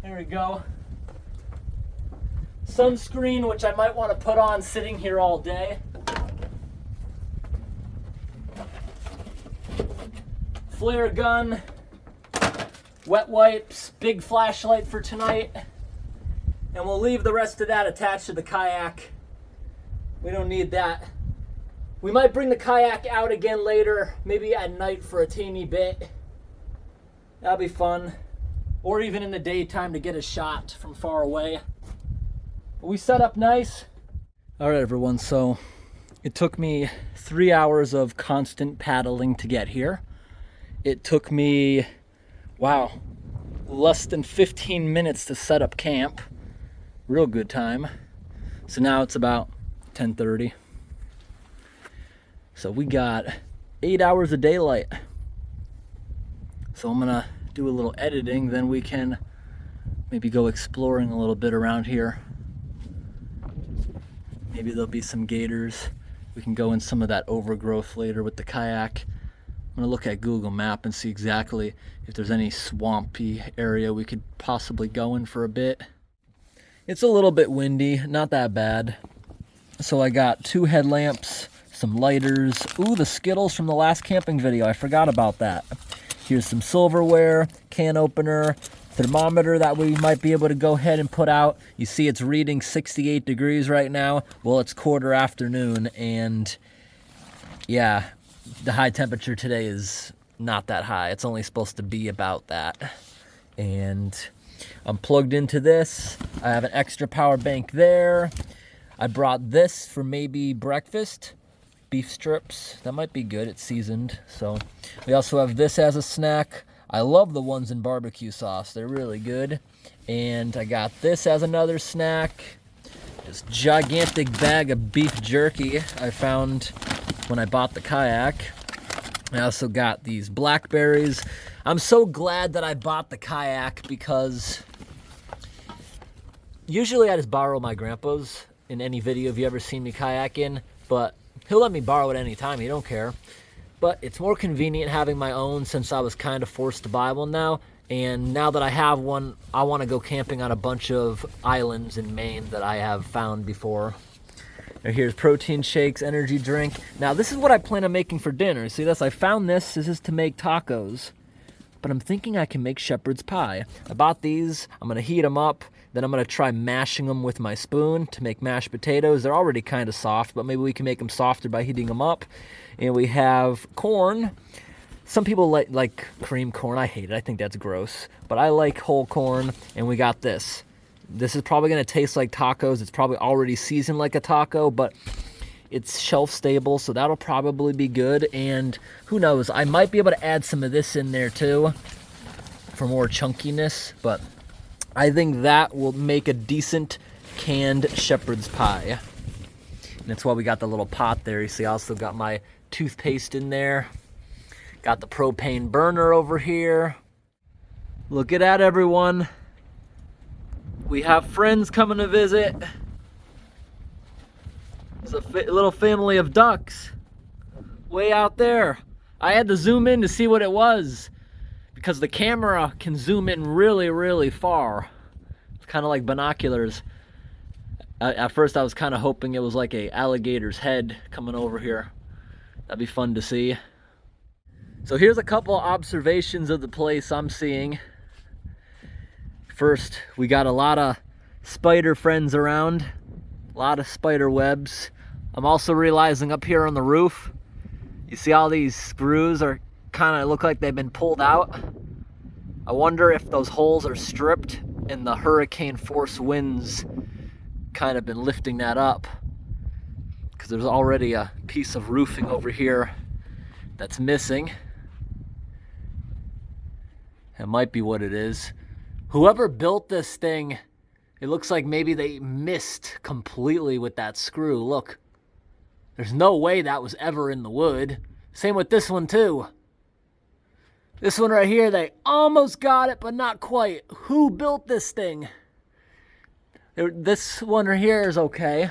There we go. Sunscreen, which I might want to put on sitting here all day. Flare gun, wet wipes, big flashlight for tonight. And we'll leave the rest of that attached to the kayak. We don't need that. We might bring the kayak out again later, maybe at night for a teeny bit. That'll be fun. Or even in the daytime to get a shot from far away. We set up nice. All right, everyone, so it took me 3 hours of constant paddling to get here. It took me, wow, less than 15 minutes to set up camp. Real good time. So now it's about 10:30. So we got 8 hours of daylight. So I'm gonna do a little editing, then we can maybe go exploring a little bit around here. Maybe there'll be some gators. We can go in some of that overgrowth later with the kayak. I'm gonna look at Google Map and see exactly if there's any swampy area we could possibly go in for a bit. It's a little bit windy, not that bad. So I got 2 headlamps, some lighters. Ooh, the Skittles from the last camping video, I forgot about that. Here's some silverware, can opener, thermometer that we might be able to go ahead and put out. You see it's reading 68 degrees right now. Well, it's quarter afternoon, and yeah, the high temperature today is not that high. It's only supposed to be about that. And I'm plugged into this. I have an extra power bank there. I brought this for maybe breakfast. Beef strips, that might be good. It's seasoned. So we also have this as a snack. I love the ones in barbecue sauce. They're really good. And I got this as another snack. This gigantic bag of beef jerky I found when I bought the kayak. I also got these blackberries. I'm so glad that I bought the kayak because usually I just borrow my grandpa's in any video if you ever seen me kayaking, but he'll let me borrow it any time. He don't care. But it's more convenient having my own since I was kind of forced to buy one now. And now that I have one, I want to go camping on a bunch of islands in Maine that I have found before. And here's protein shakes, energy drink. Now this is what I plan on making for dinner. See this? I found this. This is to make tacos. But I'm thinking I can make shepherd's pie. I bought these. I'm going to heat them up. Then I'm going to try mashing them with my spoon to make mashed potatoes. They're already kind of soft, but maybe we can make them softer by heating them up. And we have corn. Some people like cream corn. I hate it. I think that's gross. But I like whole corn. And we got this. This is probably going to taste like tacos. It's probably already seasoned like a taco, but it's shelf stable, so that'll probably be good. And who knows? I might be able to add some of this in there too for more chunkiness, but I think that will make a decent canned shepherd's pie. And that's why we got the little pot there. You see, I also got my toothpaste in there. Got the propane burner over here. Look at that, everyone. We have friends coming to visit. There's a little family of ducks way out there. I had to zoom in to see what it was because the camera can zoom in really, really far. It's kind of like binoculars. At first I was kind of hoping it was like a alligator's head coming over here. That'd be fun to see. So here's a couple observations of the place I'm seeing. First, we got a lot of spider friends around, a lot of spider webs. I'm also realizing up here on the roof, you see all these screws are kind of look like they've been pulled out. I wonder if those holes are stripped and the hurricane force winds kind of been lifting that up, because there's already a piece of roofing over here that's missing. That might be what it is. Whoever built this thing, it looks like maybe they missed completely with that screw. Look, there's no way that was ever in the wood. Same with this one too. This one right here, they almost got it, but not quite. Who built this thing? This one right here is okay.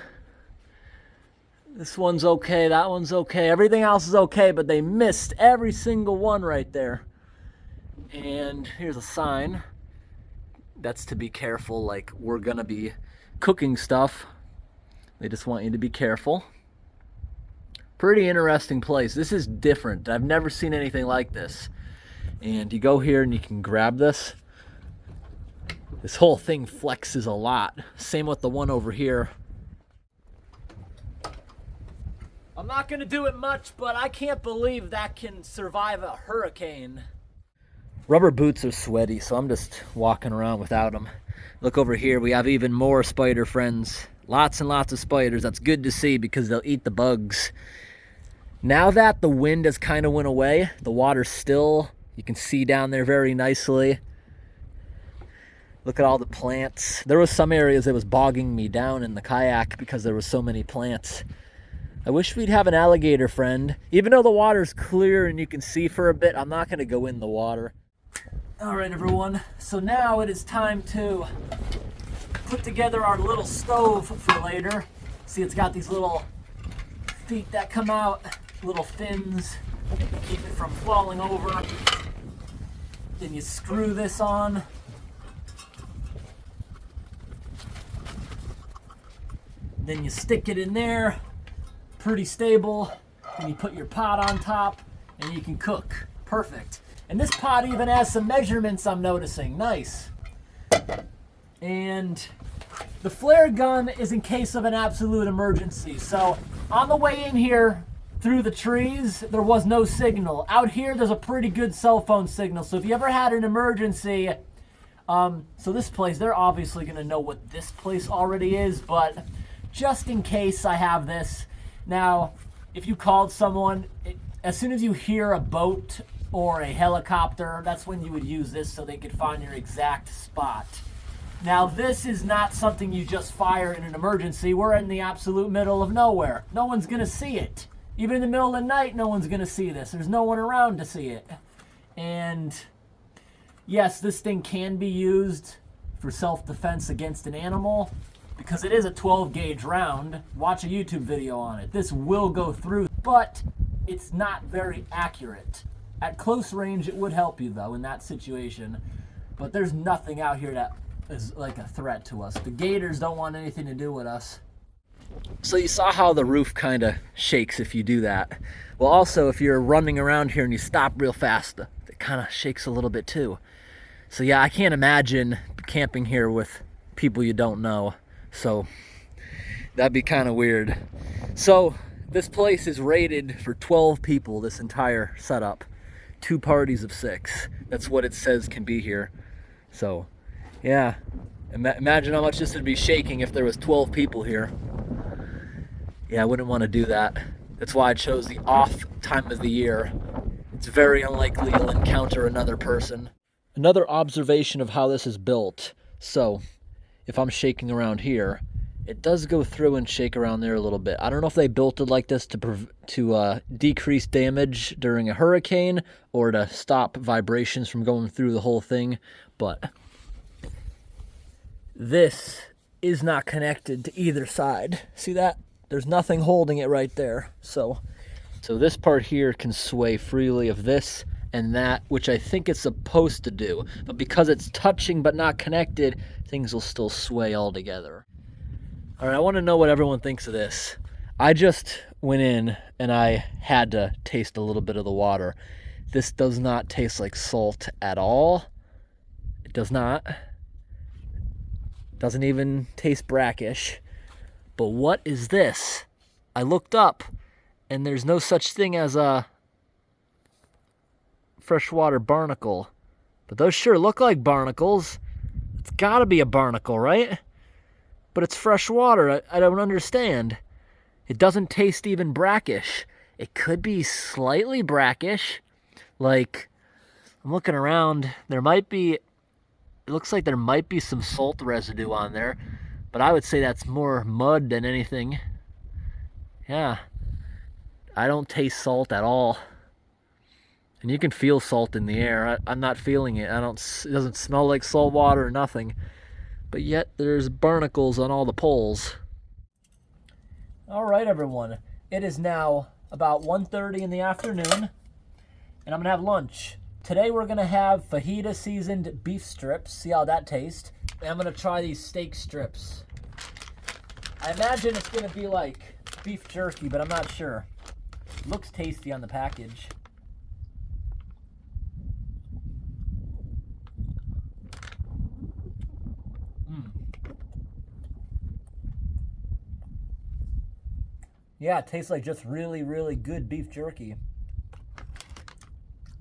This one's okay, that one's okay. Everything else is okay, but they missed every single one right there. And here's a sign. That's to be careful, like we're gonna be cooking stuff. They just want you to be careful. Pretty interesting place. This is different. I've never seen anything like this. And you go here and you can grab this. This whole thing flexes a lot. Same with the one over here. I'm not gonna do it much, but I can't believe that can survive a hurricane. Rubber boots are sweaty, so I'm just walking around without them. Look over here, we have even more spider friends. Lots and lots of spiders. That's good to see because they'll eat the bugs. Now that the wind has kind of went away, the water's still, you can see down there very nicely. Look at all the plants. There was some areas that was bogging me down in the kayak because there was so many plants. I wish we'd have an alligator friend. Even though the water's clear and you can see for a bit, I'm not gonna go in the water. All right, everyone. So now it is time to put together our little stove for later. See, it's got these little feet that come out, little fins, keep it from falling over. Then you screw this on. Then you stick it in there, pretty stable. Then you put your pot on top and you can cook. Perfect. And this pot even has some measurements I'm noticing. Nice. And the flare gun is in case of an absolute emergency. So on the way in here through the trees, there was no signal. Out here, there's a pretty good cell phone signal. So if you ever had an emergency, so this place, they're obviously gonna know what this place already is, but just in case I have this. Now, if you called someone, as soon as you hear a boat or a helicopter, that's when you would use this so they could find your exact spot. Now, this is not something you just fire in an emergency. We're in the absolute middle of nowhere. No one's gonna see it. Even in the middle of the night, no one's gonna see this. There's no one around to see it. And yes, this thing can be used for self-defense against an animal because it is a 12 gauge round. Watch a YouTube video on it. This will go through, but it's not very accurate. At close range, it would help you, though, in that situation. But there's nothing out here that is like a threat to us. The gators don't want anything to do with us. So you saw how the roof kind of shakes if you do that. Well, also, if you're running around here and you stop real fast, it kind of shakes a little bit, too. So, yeah, I can't imagine camping here with people you don't know. So that'd be kind of weird. So this place is rated for 12 people, this entire setup. 2 parties of 6. That's what it says can be here. So, yeah. Imagine how much this would be shaking if there was 12 people here. Yeah, I wouldn't want to do that. That's why I chose the off time of the year. It's very unlikely you'll encounter another person. Another observation of how this is built. So, if I'm shaking around here, It does go through and shake around there a little bit. I don't know if they built it like this to decrease damage during a hurricane or to stop vibrations from going through the whole thing, but this is not connected to either side. See that? There's nothing holding it right there. So this part here can sway freely of this and that, which I think it's supposed to do. But because it's touching but not connected, things will still sway all together. All right, I want to know what everyone thinks of this. I just went in and I had to taste a little bit of the water. This does not taste like salt at all. It does not. Doesn't even taste brackish. But what is this? I looked up and there's no such thing as a freshwater barnacle. But those sure look like barnacles. It's gotta be a barnacle, right? But it's fresh water. I don't understand. It doesn't taste even brackish. It could be slightly brackish. Like, I'm looking around. It looks like there might be some salt residue on there. But I would say that's more mud than anything. Yeah. I don't taste salt at all. And you can feel salt in the air. I'm not feeling it. It doesn't smell like salt water or nothing. But yet there's barnacles on all the poles. All right, everyone. It is now about 1:30 in the afternoon, and I'm gonna have lunch. Today we're gonna have fajita seasoned beef strips. See how that tastes. And I'm gonna try these steak strips. I imagine it's gonna be like beef jerky, but I'm not sure. It looks tasty on the package. Yeah, it tastes like just really, really good beef jerky.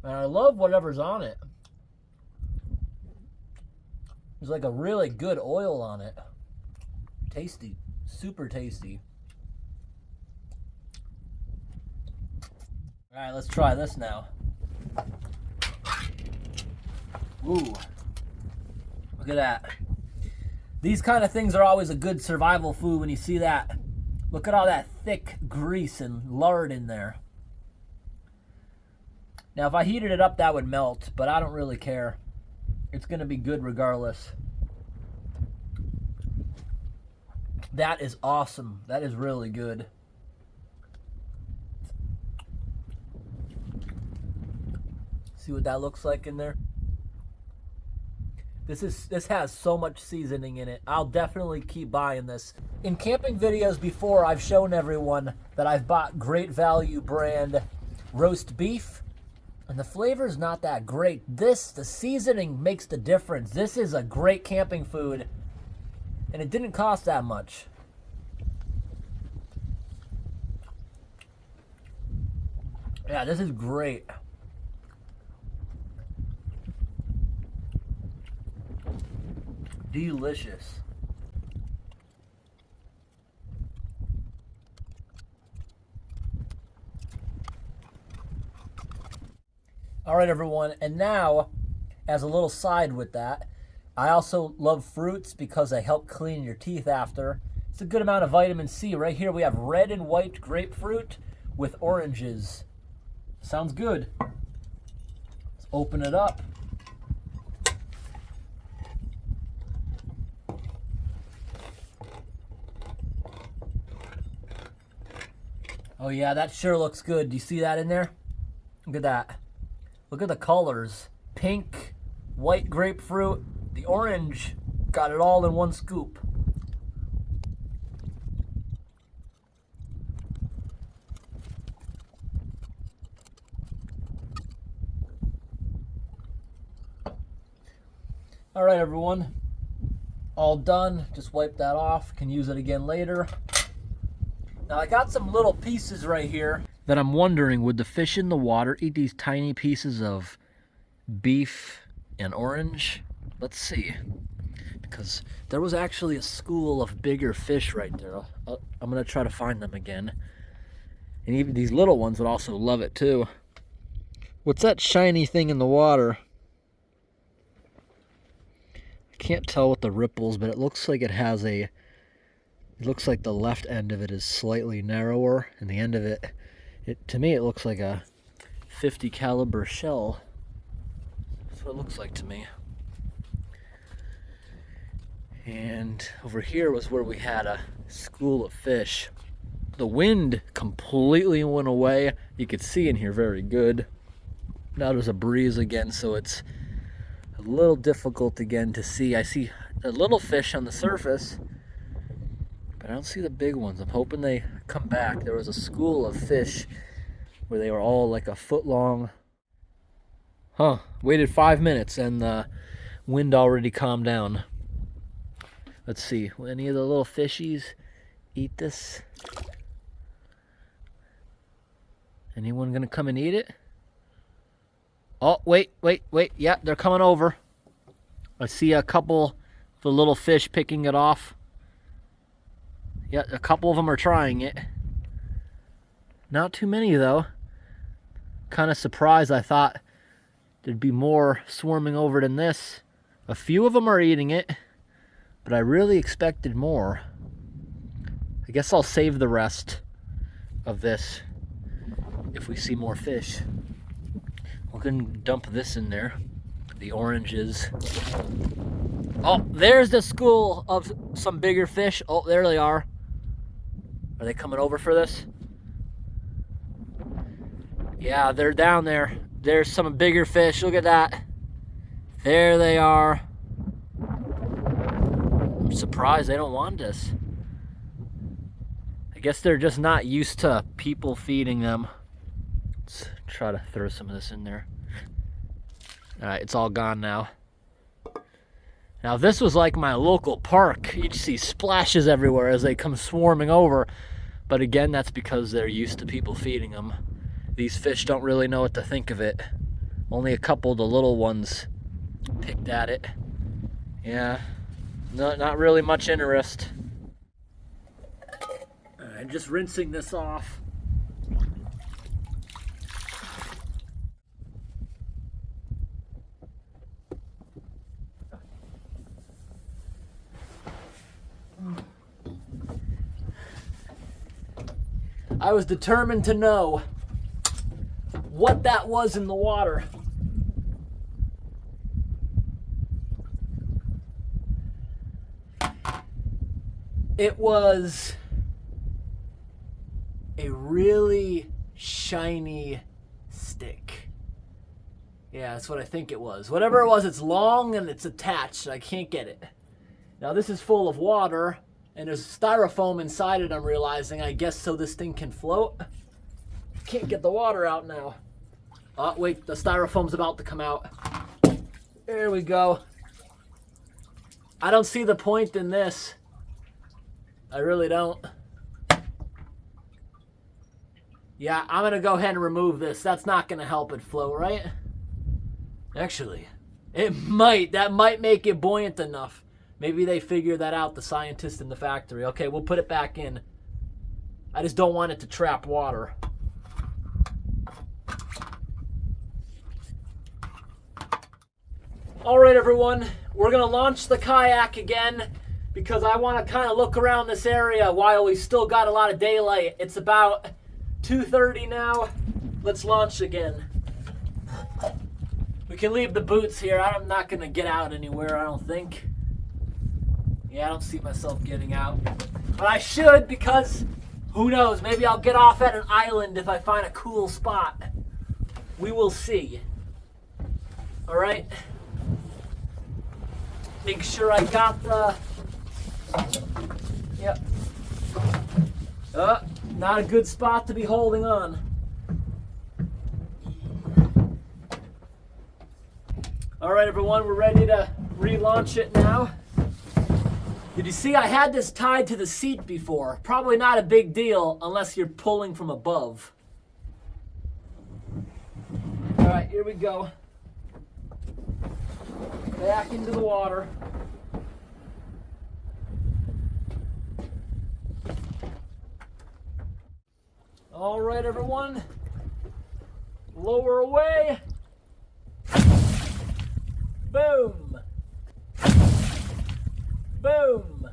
And I love whatever's on it. There's like a really good oil on it. Tasty, super tasty. All right, let's try this now. Ooh, look at that. These kind of things are always a good survival food when you see that. Look at all that thick grease and lard in there. Now, if I heated it up, that would melt, but I don't really care. It's going to be good regardless. That is awesome. That is really good. See what that looks like in there? This has so much seasoning in it. I'll definitely keep buying this. In camping videos before, I've shown everyone that I've bought Great Value brand roast beef, and the flavor's not that great. The seasoning makes the difference. This is a great camping food, and it didn't cost that much. Yeah, this is great. Delicious. All right, everyone, and now, as a little side with that, I also love fruits because they help clean your teeth after. It's a good amount of vitamin C. Right here we have red and white grapefruit with oranges. Sounds good. Let's open it up. Oh yeah, that sure looks good. Do you see that in there? Look at that. Look at the colors. Pink, white grapefruit, the orange. Got it all in one scoop. All right, everyone. All done. Just wipe that off. Can use it again later. Now I got some little pieces right here that I'm wondering, would the fish in the water eat these tiny pieces of beef and orange? Let's see. Because there was actually a school of bigger fish right there. I'm going to try to find them again. And even these little ones would also love it too. What's that shiny thing in the water? I can't tell with the ripples, but it looks like it has a It looks like the left end of it is slightly narrower, and the end of it, to me, it looks like a 50 caliber shell. That's what it looks like to me. And over here was where we had a school of fish. The wind completely went away. You could see in here very good. Now there's a breeze again, so it's a little difficult again to see. I see a little fish on the surface, but I don't see the big ones. I'm hoping they come back. There was a school of fish where they were all like a foot long. Waited 5 minutes and the wind already calmed down. Let's see, will any of the little fishies eat this? Anyone gonna come and eat it? Oh, wait. Yeah, they're coming over. I see a couple of the little fish picking it off. Yeah, a couple of them are trying it. Not too many though. Kind of surprised. I thought there'd be more swarming over than this. A few of them are eating it, but I really expected more. I guess I'll save the rest of this if we see more fish. We're gonna dump this in there. The oranges. Oh, there's the school of some bigger fish. Oh, there they are. Are they coming over for this? Yeah, they're down there. There's some bigger fish. Look at that. There they are. I'm surprised they don't want this. I guess they're just not used to people feeding them. Let's try to throw some of this in there. All right, it's all gone now. Now, if this was like my local park, you'd see splashes everywhere as they come swarming over. But again, that's because they're used to people feeding them. These fish don't really know what to think of it. Only a couple of the little ones picked at it. Yeah, not really much interest. I'm just rinsing this off. I was determined to know what that was in the water. It was a really shiny stick. Yeah, that's what I think it was. Whatever it was, it's long and it's attached. I can't get it. Now this is full of water and there's styrofoam inside it, I'm realizing, I guess, so this thing can float. Can't get the water out now. Oh, wait, the styrofoam's about to come out. There we go. I don't see the point in this. I really don't. Yeah, I'm gonna go ahead and remove this. That's not gonna help it float, right? Actually, it might. That might make it buoyant enough. Maybe they figured that out, the scientists in the factory. Okay, we'll put it back in. I just don't want it to trap water. All right, everyone. We're gonna launch the kayak again because I want to kind of look around this area while we still got a lot of daylight. It's about 2:30 now. Let's launch again. We can leave the boots here. I'm not gonna get out anywhere, I don't think. Yeah, I don't see myself getting out. But I should, because who knows, maybe I'll get off at an island if I find a cool spot. We will see. All right. Make sure I got the... Yep. Not a good spot to be holding on. All right, everyone, we're ready to relaunch it now. Did you see I had this tied to the seat before? Probably not a big deal unless you're pulling from above. All right, here we go. Back into the water. All right, everyone. Lower away. Boom. Boom.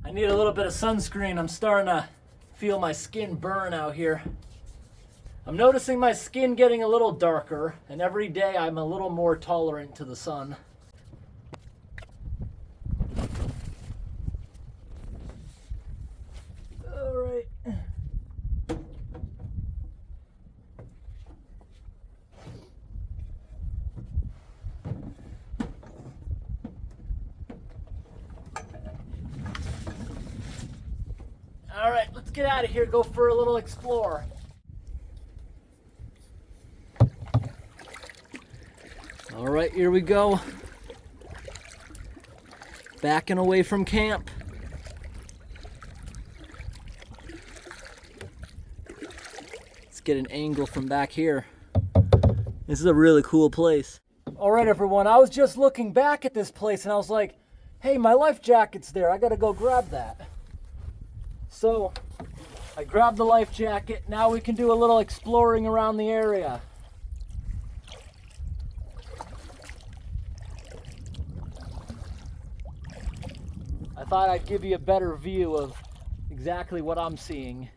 I need a little bit of sunscreen. I'm starting to feel my skin burn out here. I'm noticing my skin getting a little darker, and every day I'm a little more tolerant to the sun. All right. All right, let's get out of here, go for a little explore. All right, here we go. Backing away from camp. Let's get an angle from back here. This is a really cool place. All right, everyone, I was just looking back at this place and I was like, hey, my life jacket's there. I gotta go grab that. So I grabbed the life jacket. Now we can do a little exploring around the area. I thought I'd give you a better view of exactly what I'm seeing.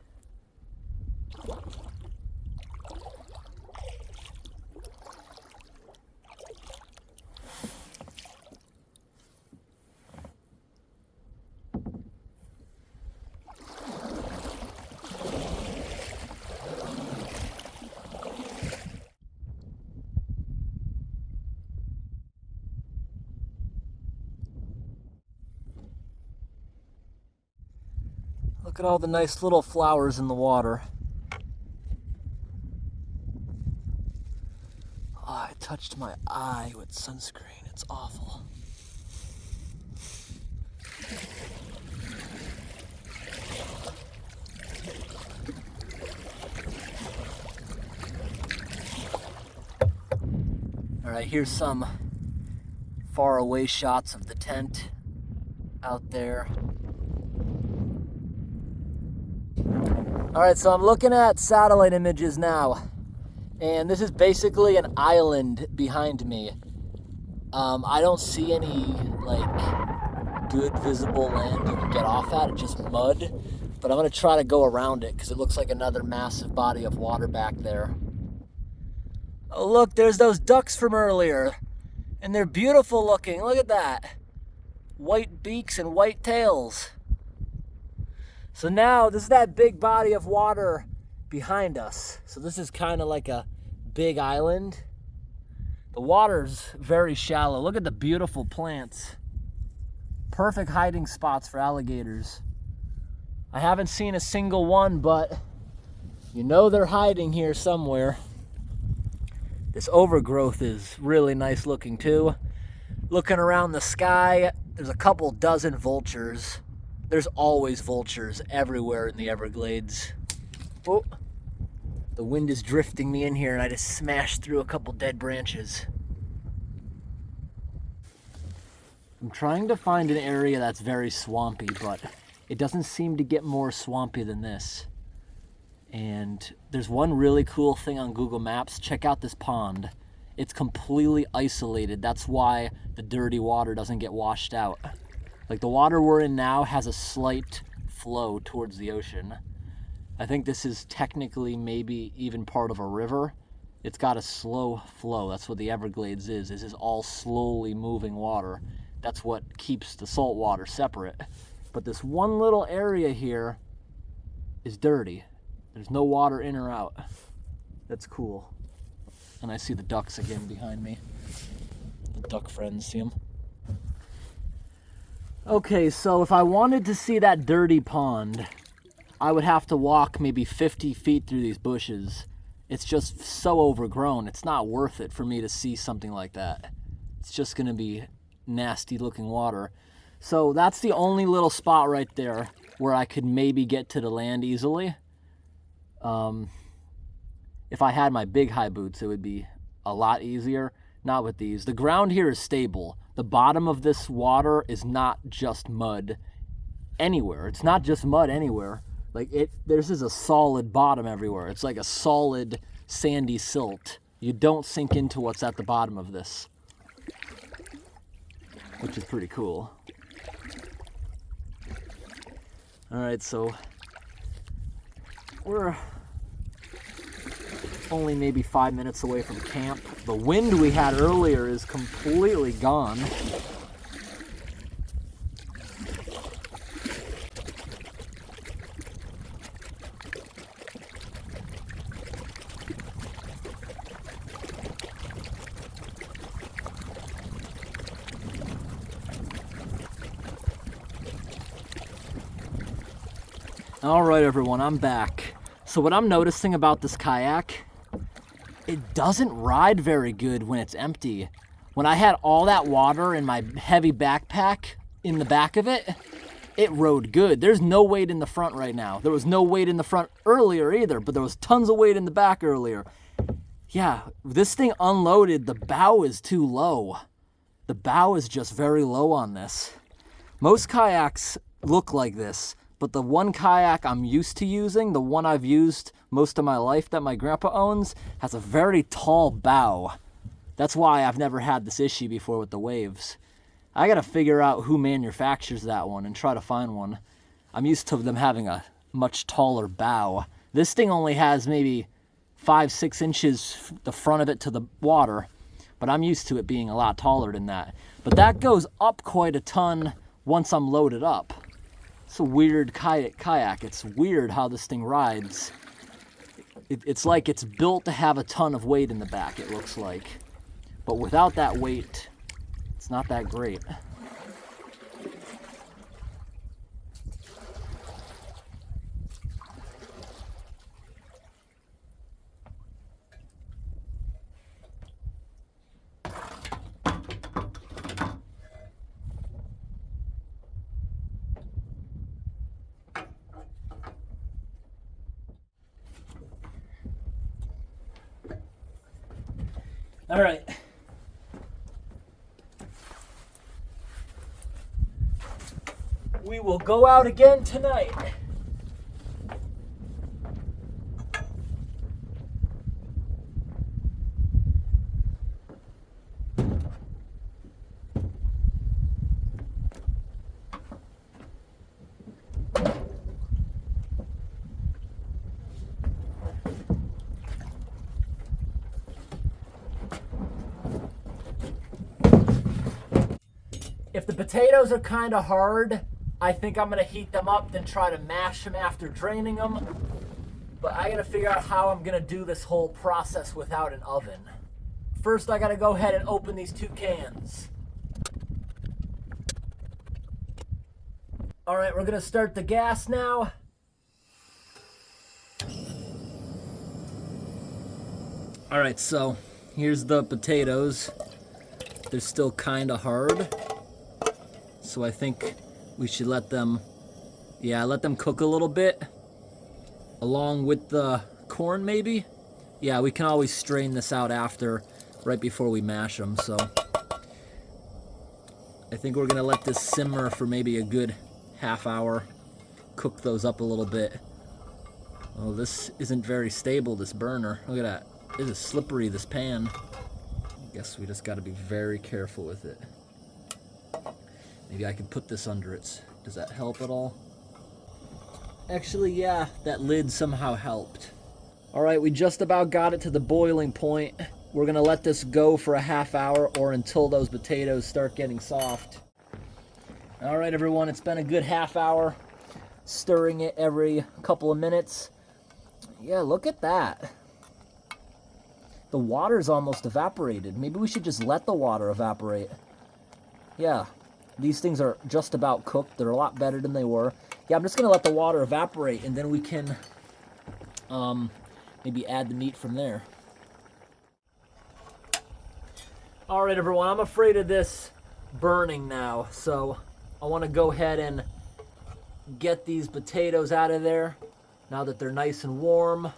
Look at all the nice little flowers in the water. Oh, I touched my eye with sunscreen. It's awful. All right, here's some far away shots of the tent out there. All right, so I'm looking at satellite images now, and this is basically an island behind me. I don't see any good visible land you can get off at. It's just mud, but I'm gonna try to go around it because it looks like another massive body of water back there. Oh look, there's those ducks from earlier, and they're beautiful looking. Look at that. White beaks and white tails. So now, this is that big body of water behind us. So this is kind of like a big island. The water's very shallow. Look at the beautiful plants. Perfect hiding spots for alligators. I haven't seen a single one, but you know they're hiding here somewhere. This overgrowth is really nice looking too. Looking around the sky, there's a couple dozen vultures. There's always vultures everywhere in the Everglades. Oh, the wind is drifting me in here and I just smashed through a couple dead branches. I'm trying to find an area that's very swampy, but it doesn't seem to get more swampy than this. And there's one really cool thing on Google Maps. Check out this pond. It's completely isolated. That's why the dirty water doesn't get washed out. Like the water we're in now has a slight flow towards the ocean. I think this is technically maybe even part of a river. It's got a slow flow. That's what the Everglades is. This is all slowly moving water. That's what keeps the salt water separate. But this one little area here is dirty. There's no water in or out. That's cool. And I see the ducks again behind me. The duck friends, see them? Okay, so if I wanted to see that dirty pond, I would have to walk maybe 50 feet through these bushes. It's just so overgrown. It's not worth it for me to see something like that. It's just gonna be nasty looking water. So that's the only little spot right there where I could maybe get to the land easily. If I had my big high boots, it would be a lot easier. Not with these. The ground here is stable. The bottom of this water is not just mud anywhere. It's not just mud anywhere. This is a solid bottom everywhere. It's like a solid sandy silt. You don't sink into what's at the bottom of this, which is pretty cool. All right, so we're only maybe 5 minutes away from camp. The wind we had earlier is completely gone. All right, everyone, I'm back. So what I'm noticing about this kayak, it doesn't ride very good when it's empty. When I had all that water in my heavy backpack in the back of it, it rode good. There's no weight in the front right now. There was no weight in the front earlier either, but there was tons of weight in the back earlier. Yeah, this thing unloaded, the bow is too low. The bow is just very low on this. Most kayaks look like this, but the one kayak I'm used to using, the one I've used most of my life that my grandpa owns, has a very tall bow. That's why I've never had this issue before with the waves. I gotta figure out who manufactures that one and try to find one. I'm used to them having a much taller bow. This thing only has maybe 5-6 inches the front of it to the water, but I'm used to it being a lot taller than that. But that goes up quite a ton once I'm loaded up. It's a weird kayak. It's weird how this thing rides. It's like it's built to have a ton of weight in the back, it looks like. But without that weight, it's not that great. All right. We will go out again tonight. If the potatoes are kind of hard, I think I'm going to heat them up, then try to mash them after draining them. But I got to figure out how I'm going to do this whole process without an oven. First, I got to go ahead and open these 2 cans. All right, we're going to start the gas now. All right, so here's the potatoes. They're still kind of hard. So I think we should let them cook a little bit along with the corn maybe. Yeah, we can always strain this out after, right before we mash them. So I think we're gonna let this simmer for maybe a good half hour, cook those up a little bit. Oh, this isn't very stable, this burner. Look at that, it is slippery, this pan. I guess we just gotta be very careful with it. Maybe I can put this under it. Does that help at all? Actually, yeah, that lid somehow helped. All right, we just about got it to the boiling point. We're gonna let this go for a half hour or until those potatoes start getting soft. All right, everyone, it's been a good half hour. Stirring it every couple of minutes. Yeah, look at that. The water's almost evaporated. Maybe we should just let the water evaporate. Yeah. These things are just about cooked. They're a lot better than they were. Yeah, I'm just going to let the water evaporate, and then we can maybe add the meat from there. All right, everyone, I'm afraid of this burning now, so I want to go ahead and get these potatoes out of there. Now that they're nice and warm,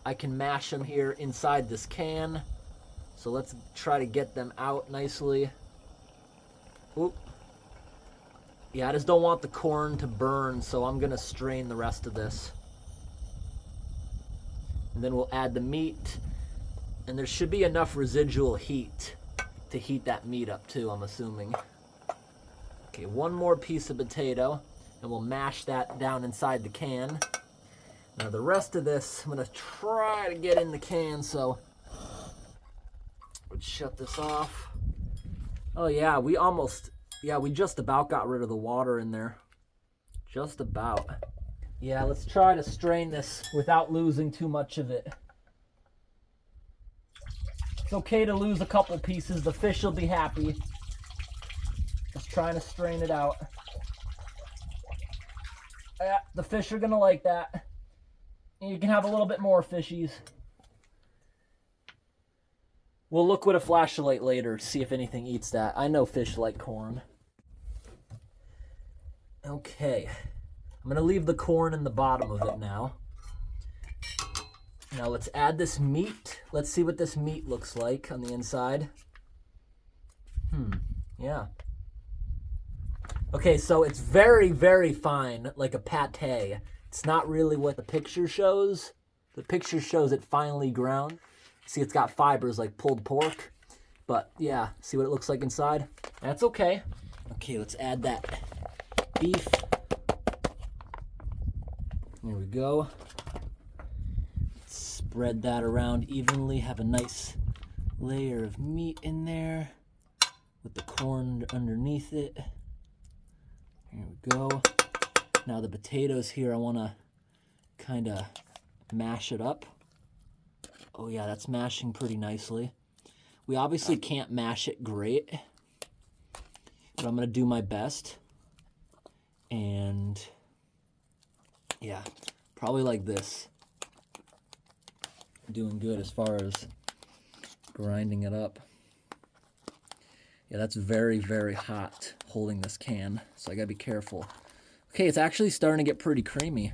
I can mash them here inside this can. So let's try to get them out nicely. Oop. Yeah, I just don't want the corn to burn, so I'm gonna strain the rest of this. And then we'll add the meat, and there should be enough residual heat to heat that meat up too, I'm assuming. Okay, one more piece of potato. and we'll mash that down inside the can. Now the rest of this, I'm gonna try to get in the can, so let's shut this off. Oh yeah, we just about got rid of the water in there. Just about. Yeah, let's try to strain this without losing too much of it. It's okay to lose a couple pieces. The fish will be happy. Just trying to strain it out. Yeah, the fish are gonna like that. And you can have a little bit more fishies. We'll look with a flashlight later to see if anything eats that. I know fish like corn. Okay. I'm gonna leave the corn in the bottom of it now. Now let's add this meat. Let's see what this meat looks like on the inside. Yeah. Okay, so it's very, very fine, like a pate. It's not really what the picture shows. The picture shows it finely ground. See, it's got fibers like pulled pork. But yeah, see what it looks like inside? That's okay. Okay, let's add that beef. There we go. Spread that around evenly. Have a nice layer of meat in there with the corn underneath it. Here we go. Now the potatoes here, I want to kind of mash it up. Oh yeah, that's mashing pretty nicely. We obviously can't mash it great, but I'm going to do my best. And yeah, probably like this. Doing good as far as grinding it up. Yeah, that's very, very hot holding this can, so I gotta be careful. Okay, it's actually starting to get pretty creamy.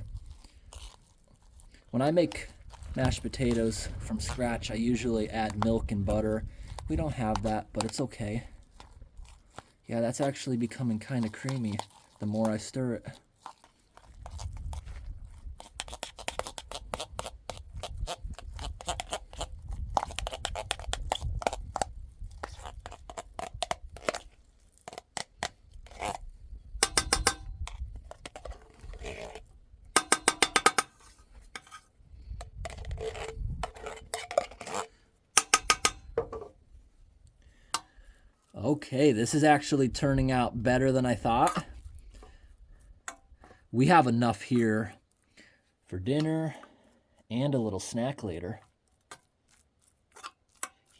When I make mashed potatoes from scratch, I usually add milk and butter. We don't have that, but it's okay. Yeah, that's actually becoming kind of creamy the more I stir it. Okay, this is actually turning out better than I thought. We have enough here for dinner and a little snack later.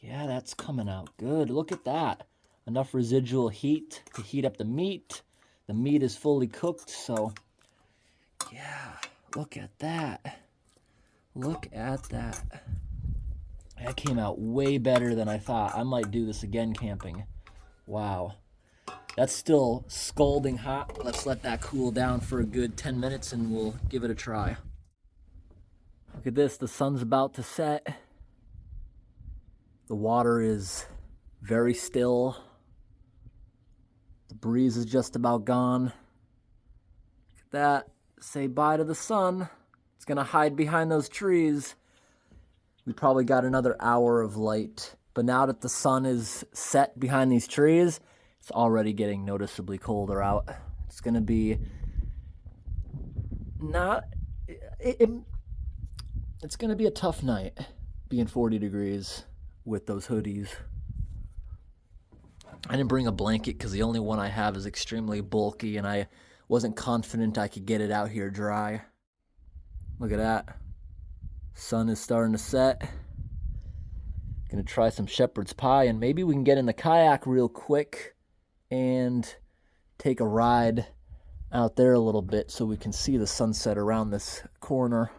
Yeah, that's coming out good. Look at that. Enough residual heat to heat up the meat. The meat is fully cooked, so yeah, look at that. Look at that. That came out way better than I thought. I might do this again camping. Wow. That's still scalding hot. Let's let that cool down for a good 10 minutes and we'll give it a try. Look at this, the sun's about to set. The water is very still. The breeze is just about gone. Look at that. Say bye to the sun. It's gonna hide behind those trees. We probably got another hour of light. But now that the sun is set behind these trees, it's already getting noticeably colder out. It's gonna be it's gonna be a tough night being 40 degrees with those hoodies. I didn't bring a blanket because the only one I have is extremely bulky and I wasn't confident I could get it out here dry. Look at that. Sun is starting to set. Gonna try some shepherd's pie and maybe we can get in the kayak real quick and take a ride out there a little bit so we can see the sunset around this corner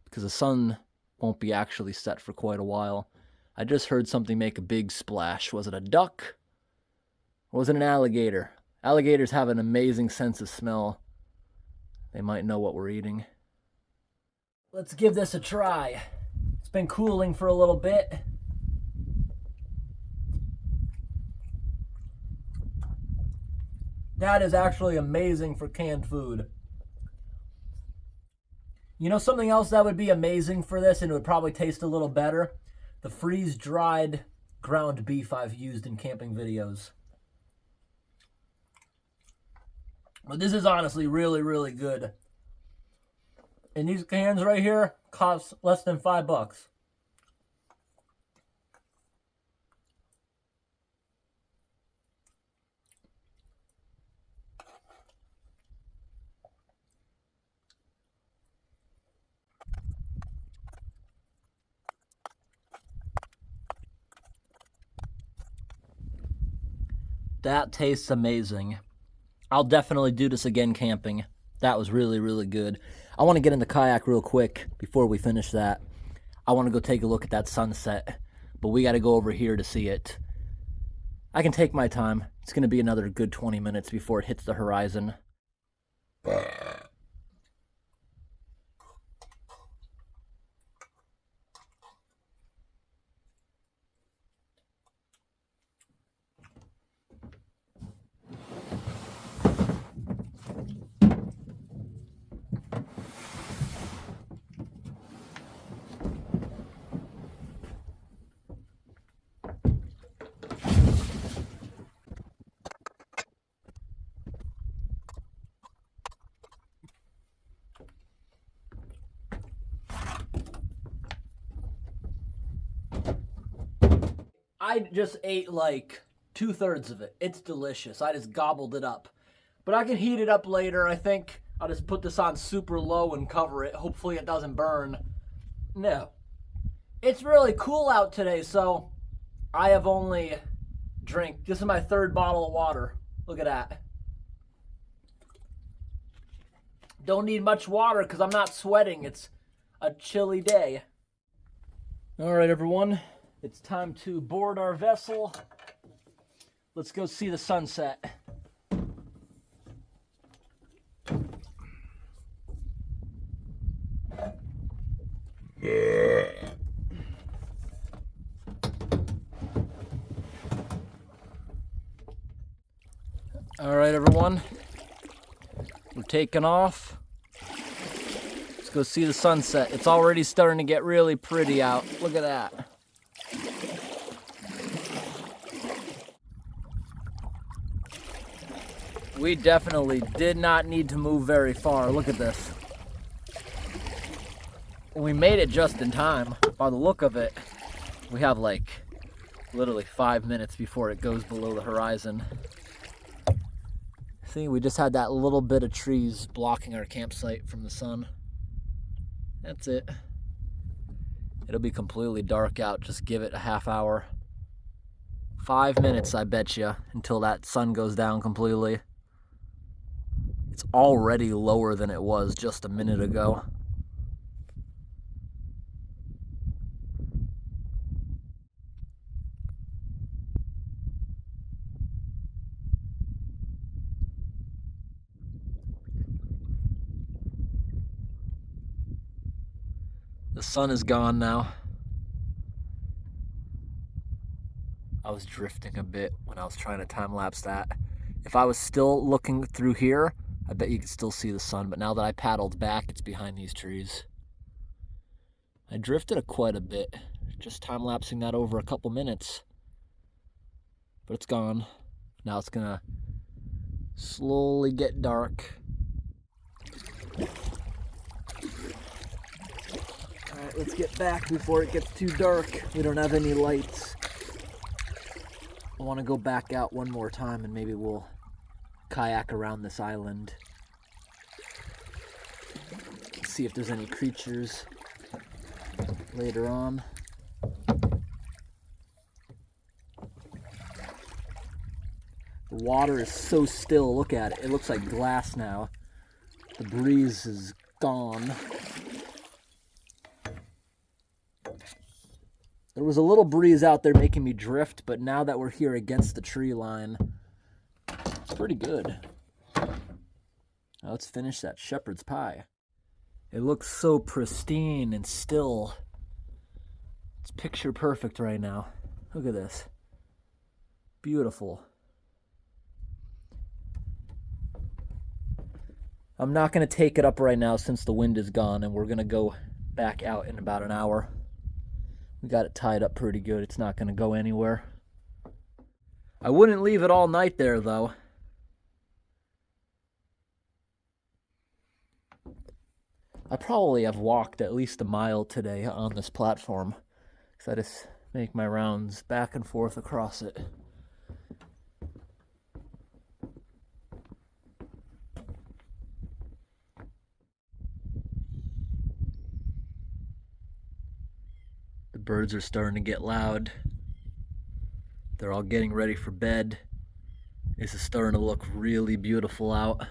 because the sun won't be actually set for quite a while. I just heard something make a big splash. Was it a duck? Or was it an alligator? Alligators have an amazing sense of smell. They might know what we're eating. Let's give this a try. It's been cooling for a little bit. That is actually amazing for canned food. You know something else that would be amazing for this and it would probably taste a little better? The freeze-dried ground beef I've used in camping videos. But this is honestly really, really good. And these cans right here cost less than $5. That tastes amazing. I'll definitely do this again camping. That was really, really good. I want to get in the kayak real quick before we finish that. I want to go take a look at that sunset, but we got to go over here to see it. I can take my time. It's going to be another good 20 minutes before it hits the horizon. I just ate like 2/3 of it. It's delicious. I just gobbled it up. But I can heat it up later. I think I'll just put this on super low and cover it. Hopefully it doesn't burn. No. It's really cool out today, so I have only drank. This is my 3rd bottle of water. Look at that. Don't need much water because I'm not sweating. It's a chilly day. All right, everyone. It's time to board our vessel. Let's go see the sunset. All right, everyone. We're taking off. Let's go see the sunset. It's already starting to get really pretty out. Look at that. We definitely did not need to move very far. Look at this. We made it just in time. By the look of it, we have like literally 5 minutes before it goes below the horizon. See, we just had that little bit of trees blocking our campsite from the sun. That's it. It'll be completely dark out. Just give it a half hour. 5 minutes, I bet you, until that sun goes down completely. It's already lower than it was just a minute ago. The sun is gone now. I was drifting a bit when I was trying to time-lapse that. If I was still looking through here, I bet you could still see the sun, but now that I paddled back, it's behind these trees. I drifted quite a bit, just time-lapsing that over a couple minutes. But it's gone. Now it's gonna slowly get dark. Alright, let's get back before it gets too dark. We don't have any lights. I want to go back out one more time and maybe we'll kayak around this island. See if there's any creatures later on. The water is so still. Look at it. It looks like glass now. The breeze is gone. There was a little breeze out there making me drift, but now that we're here against the tree line, it's pretty good. Now let's finish that shepherd's pie. It looks so pristine and still. It's picture perfect right now. Look at this. Beautiful. I'm not going to take it up right now since the wind is gone, and we're going to go back out in about an hour. We got it tied up pretty good. It's not going to go anywhere. I wouldn't leave it all night there, though. I probably have walked at least a mile today on this platform, because I just make my rounds back and forth across it. The birds are starting to get loud. They're all getting ready for bed. This is starting to look really beautiful out.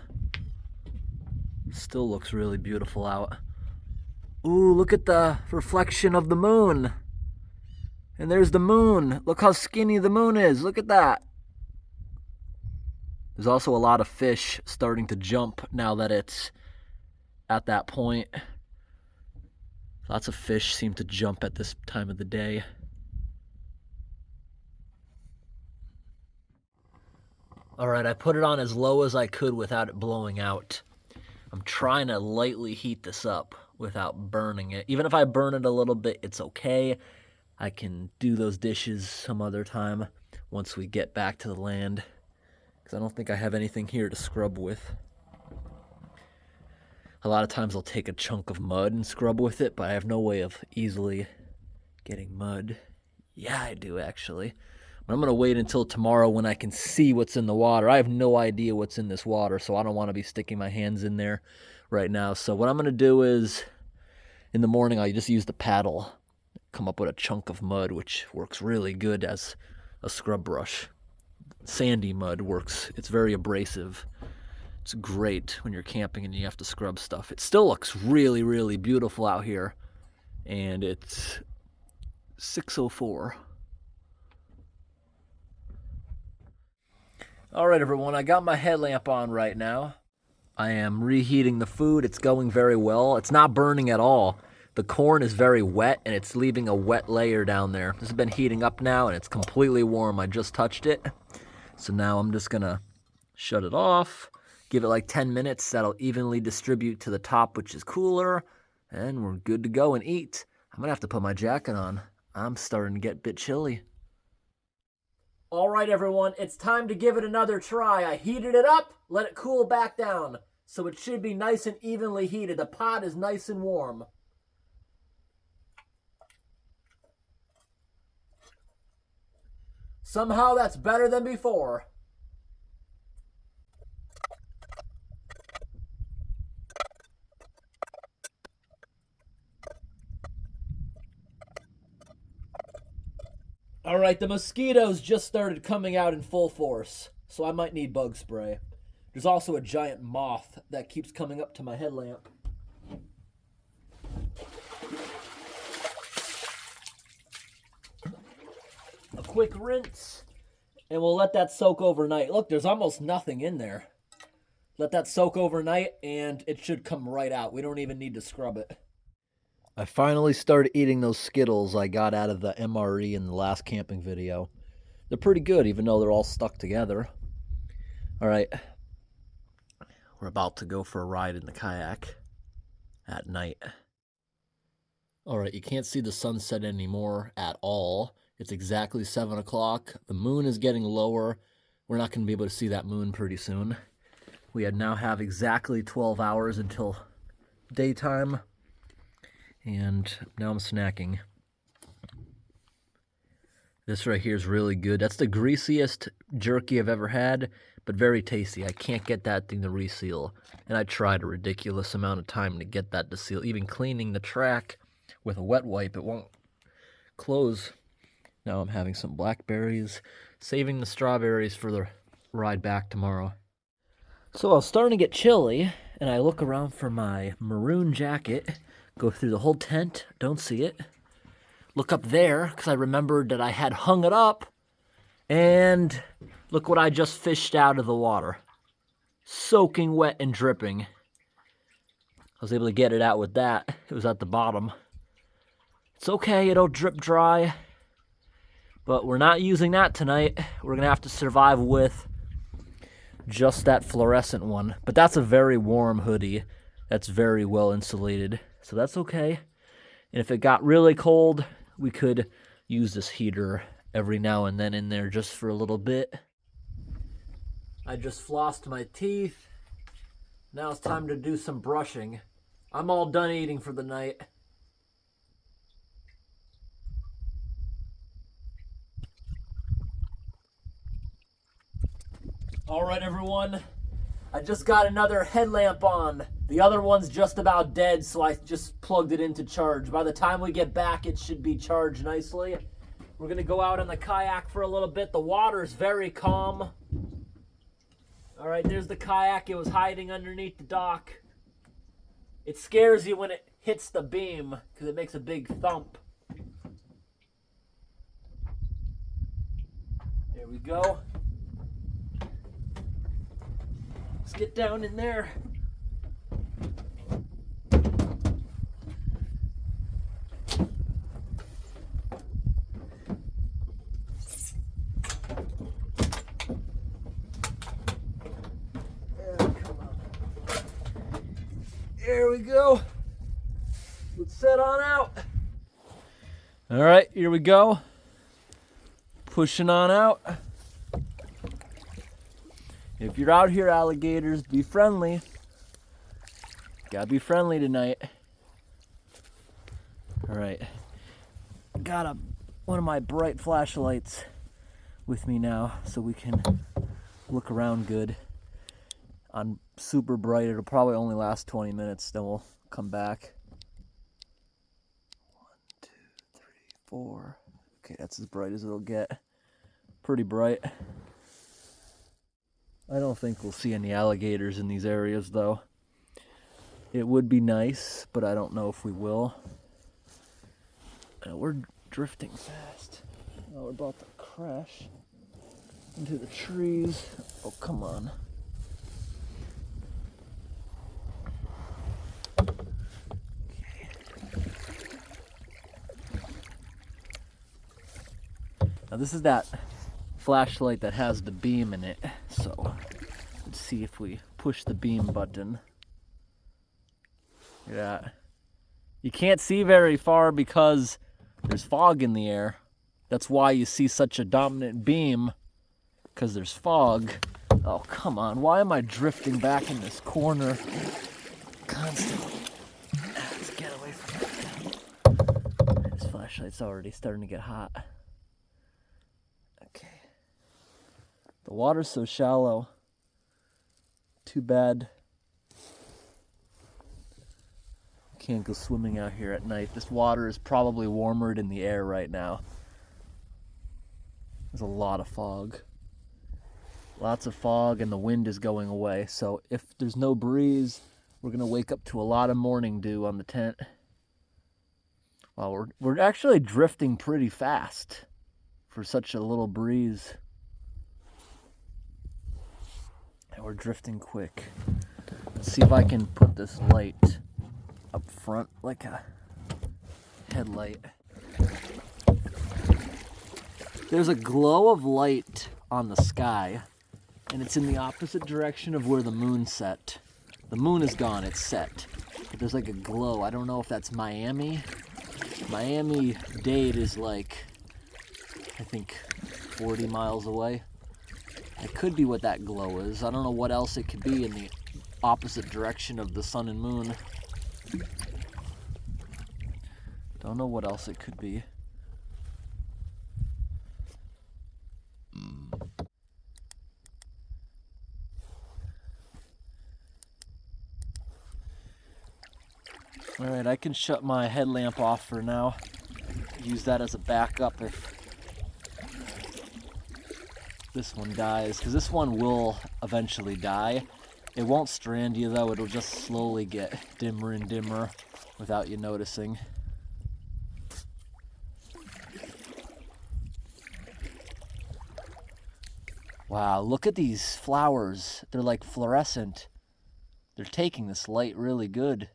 Still looks really beautiful out. Ooh, look at the reflection of the moon. And there's the moon. Look how skinny the moon is. Look at that. There's also a lot of fish starting to jump now that it's at that point. Lots of fish seem to jump at this time of the day. All right, I put it on as low as I could without it blowing out. I'm trying to lightly heat this up without burning it. Even if I burn it a little bit, it's okay. I can do those dishes some other time once we get back to the land, because I don't think I have anything here to scrub with. A lot of times I'll take a chunk of mud and scrub with it, but I have no way of easily getting mud. Yeah, I do actually. But I'm going to wait until tomorrow when I can see what's in the water. I have no idea what's in this water, so I don't want to be sticking my hands in there right now. So what I'm going to do is, in the morning, I just use the paddle, come up with a chunk of mud, which works really good as a scrub brush. Sandy mud works. It's very abrasive. It's great when you're camping and you have to scrub stuff. It still looks really, really beautiful out here, and it's 6:04. All right, everyone, I got my headlamp on right now. I am reheating the food. It's going very well. It's not burning at all. The corn is very wet, and it's leaving a wet layer down there. This has been heating up now, and it's completely warm. I just touched it. So now I'm just gonna shut it off, give it like 10 minutes. That'll evenly distribute to the top, which is cooler, and we're good to go and eat. I'm gonna have to put my jacket on. I'm starting to get a bit chilly. All right, everyone, it's time to give it another try. I heated it up, let it cool back down. So it should be nice and evenly heated. The pot is nice and warm. Somehow that's better than before. All right, the mosquitoes just started coming out in full force, so I might need bug spray. There's also a giant moth that keeps coming up to my headlamp. A quick rinse, and we'll let that soak overnight. Look, there's almost nothing in there. Let that soak overnight, and it should come right out. We don't even need to scrub it. I finally started eating those Skittles I got out of the MRE in the last camping video. They're pretty good, even though they're all stuck together. All right, we're about to go for a ride in the kayak at night. All right, you can't see the sunset anymore at all. It's exactly 7 o'clock. The moon is getting lower. We're not going to be able to see that moon pretty soon. We now have exactly 12 hours until daytime. And now I'm snacking. This right here is really good. That's the greasiest jerky I've ever had, but very tasty. I can't get that thing to reseal. And I tried a ridiculous amount of time to get that to seal. Even cleaning the track with a wet wipe, it won't close. Now I'm having some blackberries, saving the strawberries for the ride back tomorrow. So I was starting to get chilly, and I look around for my maroon jacket. Go through the whole tent, don't see it. Look up there, because I remembered that I had hung it up. And look what I just fished out of the water. Soaking wet and dripping. I was able to get it out with that. It was at the bottom. It's okay, it'll drip dry. But we're not using that tonight. We're going to have to survive with just that fluorescent one. But that's a very warm hoodie. That's very well insulated. So that's okay. And if it got really cold, we could use this heater every now and then in there just for a little bit. I just flossed my teeth. Now it's time to do some brushing. I'm all done eating for the night. All right, everyone. I just got another headlamp on. The other one's just about dead, so I just plugged it into charge. By the time we get back, it should be charged nicely. We're gonna go out on the kayak for a little bit. The water's very calm. All right, there's the kayak. It was hiding underneath the dock. It scares you when it hits the beam because it makes a big thump. There we go. Let's get down in there. There we go. Let's set on out. All right, here we go. Pushing on out. If you're out here, alligators, be friendly. Gotta be friendly tonight. All right. Got one of my bright flashlights with me now so we can look around good. On super bright, it'll probably only last 20 minutes, then we'll come back. 1, 2, 3, 4. Okay, that's as bright as it'll get. Pretty bright. I don't think we'll see any alligators in these areas though. It would be nice, but I don't know if we will. We're drifting fast. Oh, we're about to crash into the trees. Oh, come on. Now this is that flashlight that has the beam in it, so let's see if we push the beam button. Look at that. You can't see very far because there's fog in the air. That's why you see such a dominant beam, because there's fog. Oh, come on. Why am I drifting back in this corner constantly? Let's get away from that. This flashlight's already starting to get hot. Okay. The water's so shallow. Too bad. Can't go swimming out here at night. This water is probably warmer in the air right now. There's a lot of fog. Lots of fog, and the wind is going away. So if there's no breeze, we're gonna wake up to a lot of morning dew on the tent. Wow, we're actually drifting pretty fast for such a little breeze. And we're drifting quick. Let's see if I can put this light up front like a headlight. There's a glow of light on the sky, and it's in the opposite direction of where the moon set. The moon is gone, it's set. But there's like a glow. I don't know if that's Miami. Miami-Dade is like, I think, 40 miles away. It could be what that glow is. I don't know what else it could be in the opposite direction of the sun and moon. Don't know what else it could be. Alright, I can shut my headlamp off for now. Use that as a backup if this one dies, because this one will eventually die. It won't strand you though, it'll just slowly get dimmer and dimmer without you noticing. Wow, look at these flowers. They're like fluorescent. They're taking this light really good.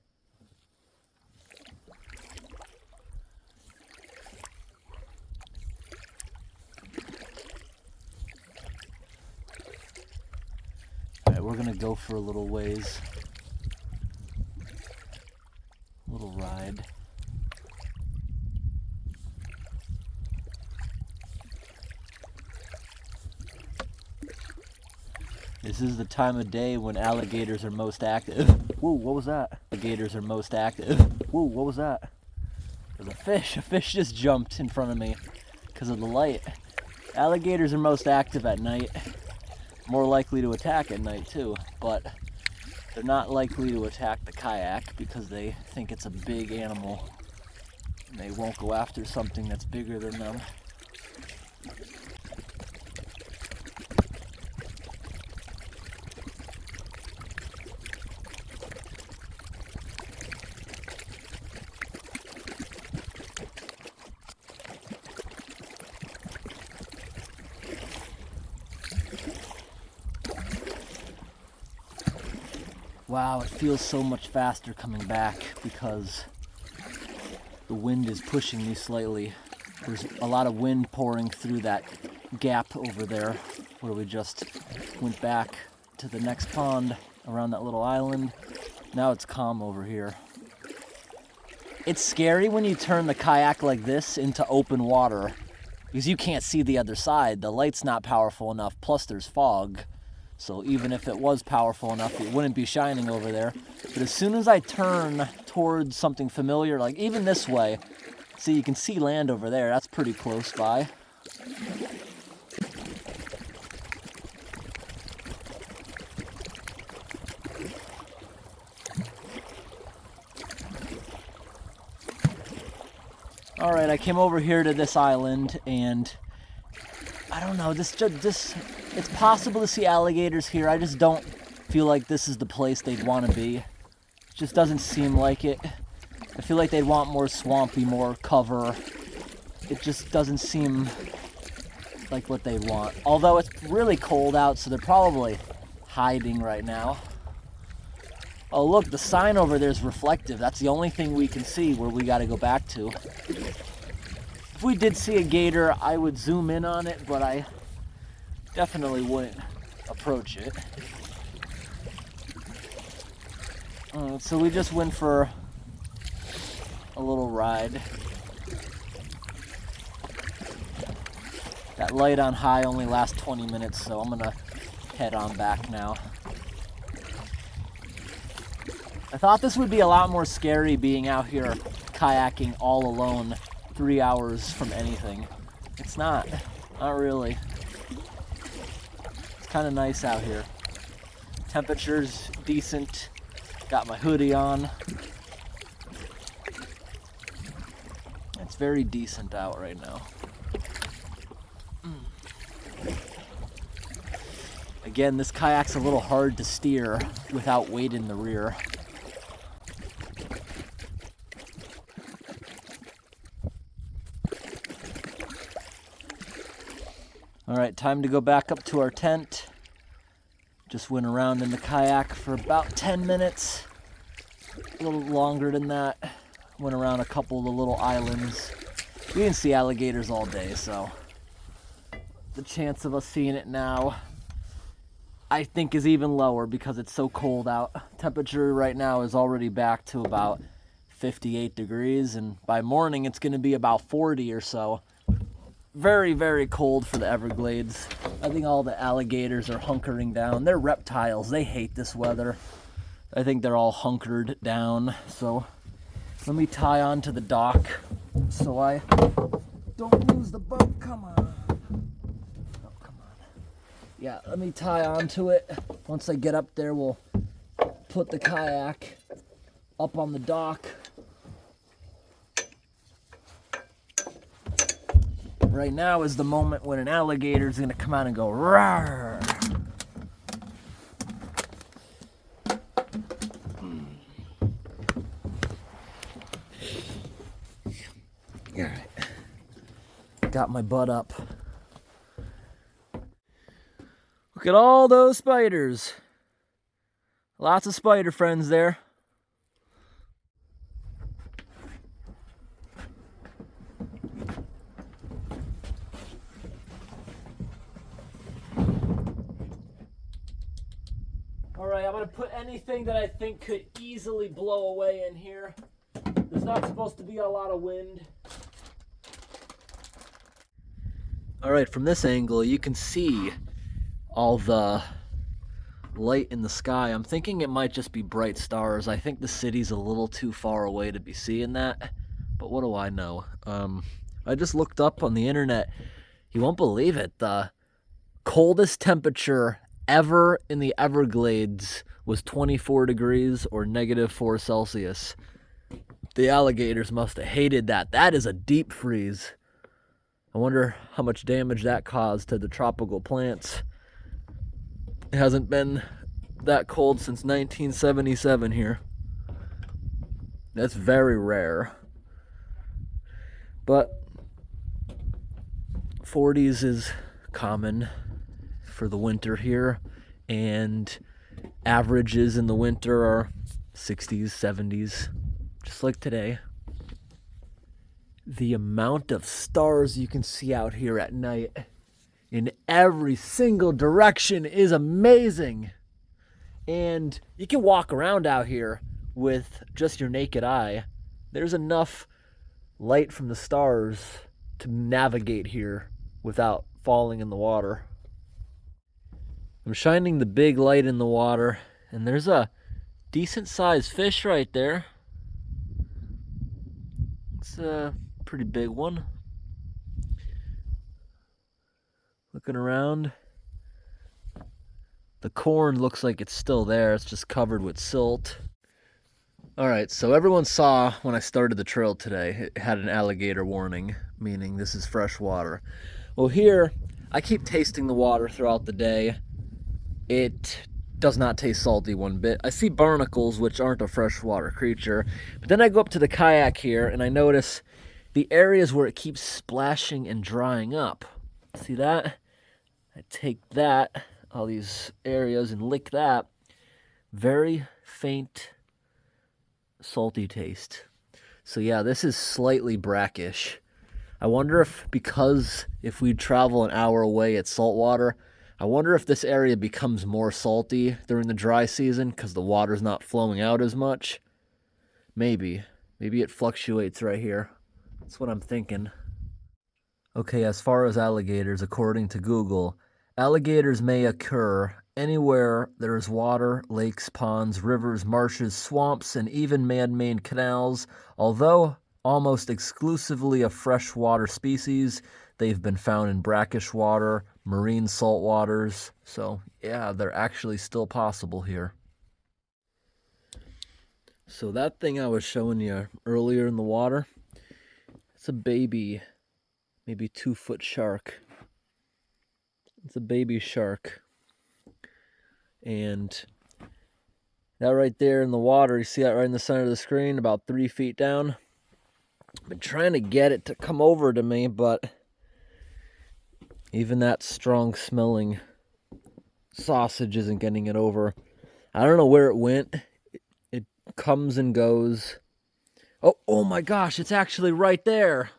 Alright, we're gonna go for a little ways. Little ride. This is the time of day when alligators are most active. Whoa, what was that? Alligators are most active. Whoa, what was that? There's a fish. A fish just jumped in front of me because of the light. Alligators are most active at night. More likely to attack at night too, but they're not likely to attack the kayak because they think it's a big animal and they won't go after something that's bigger than them. Wow, it feels so much faster coming back because the wind is pushing me slightly. There's a lot of wind pouring through that gap over there where we just went back to the next pond around that little island. Now it's calm over here. It's scary when you turn the kayak like this into open water because you can't see the other side. The light's not powerful enough, plus there's fog. So even if it was powerful enough, it wouldn't be shining over there. But as soon as I turn towards something familiar, like even this way, see, you can see land over there. That's pretty close by. All right, I came over here to this island, and I don't know, it's possible to see alligators here. I just don't feel like this is the place they'd want to be. It just doesn't seem like it. I feel like they'd want more swampy, more cover. It just doesn't seem like what they'd want. Although it's really cold out, so they're probably hiding right now. Oh look, the sign over there is reflective. That's the only thing we can see where we got to go back to. If we did see a gator, I would zoom in on it, but I definitely wouldn't approach it. So we just went for a little ride. That light on high only lasts 20 minutes, so I'm gonna head on back now. I thought this would be a lot more scary being out here kayaking all alone 3 hours from anything. It's not really. It's kind of nice out here. Temperature's decent. Got my hoodie on. It's very decent out right now. Again, this kayak's a little hard to steer without weight in the rear. All right, time to go back up to our tent. Just went around in the kayak for about 10 minutes. A little longer than that. Went around a couple of the little islands. We didn't see alligators all day, so the chance of us seeing it now, I think, is even lower because it's so cold out. Temperature right now is already back to about 58 degrees, and by morning it's going to be about 40 or so. Very, very cold for the Everglades. I think all the alligators are hunkering down. They're reptiles. They hate this weather. I think they're all hunkered down. So let me tie on to the dock so I don't lose the boat. Come on. Oh, come on. Yeah, let me tie on to it. Once I get up there, we'll put the kayak up on the dock. Right now is the moment when an alligator is going to come out and go roar. All right. Got my butt up. Look at all those spiders. Lots of spider friends there. Alright, I'm going to put anything that I think could easily blow away in here. There's not supposed to be a lot of wind. Alright, from this angle you can see all the light in the sky. I'm thinking it might just be bright stars. I think the city's a little too far away to be seeing that, but what do I know? I just looked up on the internet. You won't believe it. The coldest temperature ever in the Everglades was 24 degrees or -4 Celsius. The alligators must have hated that. That is a deep freeze. I wonder how much damage that caused to the tropical plants. It hasn't been that cold since 1977 here. That's very rare. But 40s is common for the winter here, and averages in the winter are 60s, 70s, just like today. The amount of stars you can see out here at night in every single direction is amazing. And you can walk around out here with just your naked eye. There's enough light from the stars to navigate here without falling in the water. I'm shining the big light in the water, and there's a decent sized fish right there. It's a pretty big one. Looking around. The corn looks like it's still there. It's just covered with silt. All right, so everyone saw when I started the trail today, it had an alligator warning, meaning this is fresh water. Well, here, I keep tasting the water throughout the day. It does not taste salty one bit. I see barnacles, which aren't a freshwater creature, but then I go up to the kayak here and I notice the areas where it keeps splashing and drying up. See that? I take that, all these areas, and lick that. Very faint, salty taste. So yeah, this is slightly brackish. I wonder if, because if we travel an hour away at saltwater, I wonder if this area becomes more salty during the dry season because the water's not flowing out as much. Maybe it fluctuates right here. That's what I'm thinking. Okay, as far as alligators, according to Google, alligators may occur anywhere there is water, lakes, ponds, rivers, marshes, swamps, and even man-made canals. Although almost exclusively a freshwater species, they've been found in brackish water, marine salt waters. So yeah, they're actually still possible here. So that thing I was showing you earlier in the water, it's a baby, maybe 2-foot shark. It's a baby shark. And that right there in the water, you see that right in the center of the screen, about 3 feet down. I've been trying to get it to come over to me, but even that strong smelling sausage isn't getting it over. I don't know where it went. It comes and goes. Oh my gosh, it's actually right there.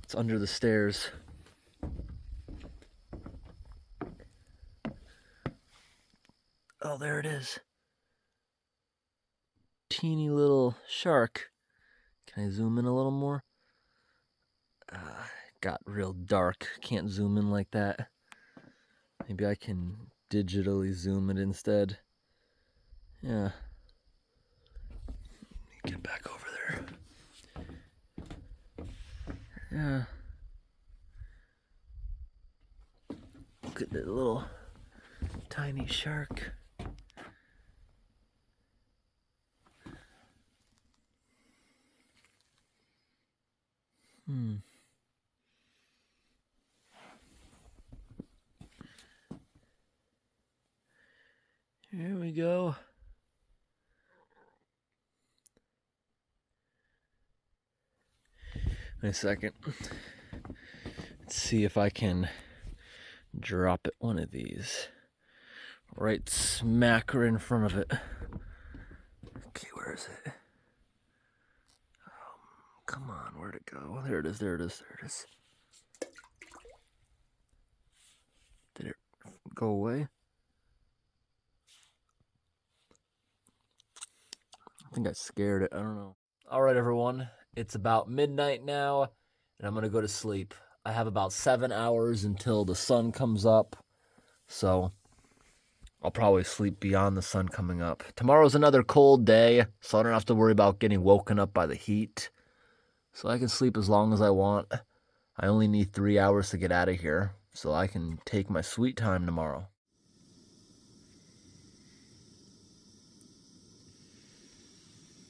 It's under the stairs. Oh, there it is. Teeny little shark. Can I zoom in a little more? Got real dark. Can't zoom in like that. Maybe I can digitally zoom it instead. Yeah. Get back over there. Yeah. Look at that little tiny shark. Here we go. Wait a second. Let's see if I can drop it one of these. Right smack right in front of it. Okay, where is it? Come on, where'd it go? There it is, there it is, there it is. Did it go away? I think I scared it, I don't know. All right, everyone, it's about midnight now, and I'm gonna go to sleep. I have about 7 hours until the sun comes up. So I'll probably sleep beyond the sun coming up. Tomorrow's another cold day, so I don't have to worry about getting woken up by the heat. So I can sleep as long as I want. I only need 3 hours to get out of here, so I can take my sweet time tomorrow.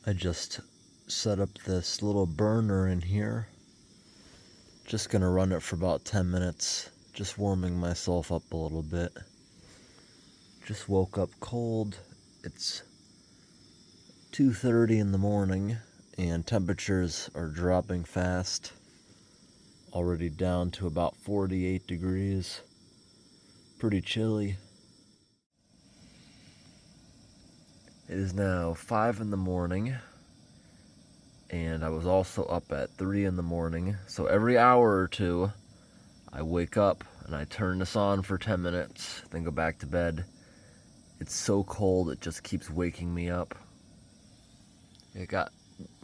I just set up this little burner in here. Just gonna run it for about 10 minutes, just warming myself up a little bit. Just woke up cold. It's 2:30 in the morning and temperatures are dropping fast. Already down to about 48 degrees. Pretty chilly. It is now 5 in the morning, and I was also up at 3 in the morning. So every hour or two, I wake up and I turn this on for 10 minutes, then go back to bed. It's so cold, it just keeps waking me up. It got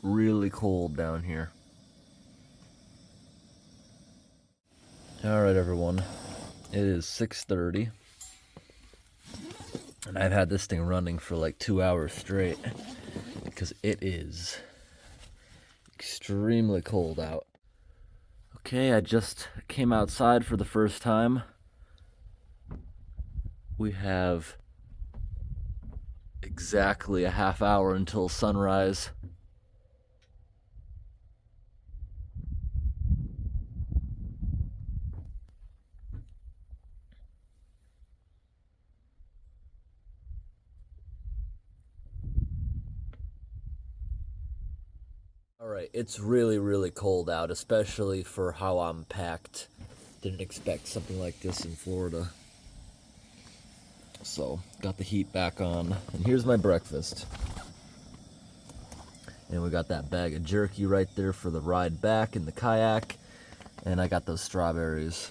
really cold down here. All right, everyone. It is 6:30. And I've had this thing running for like 2 hours straight because it is extremely cold out. Okay, I just came outside for the first time. We have exactly a half hour until sunrise. Alright, it's really, really cold out, especially for how I'm packed. Didn't expect something like this in Florida. So, got the heat back on. And here's my breakfast. And we got that bag of jerky right there for the ride back in the kayak. And I got those strawberries.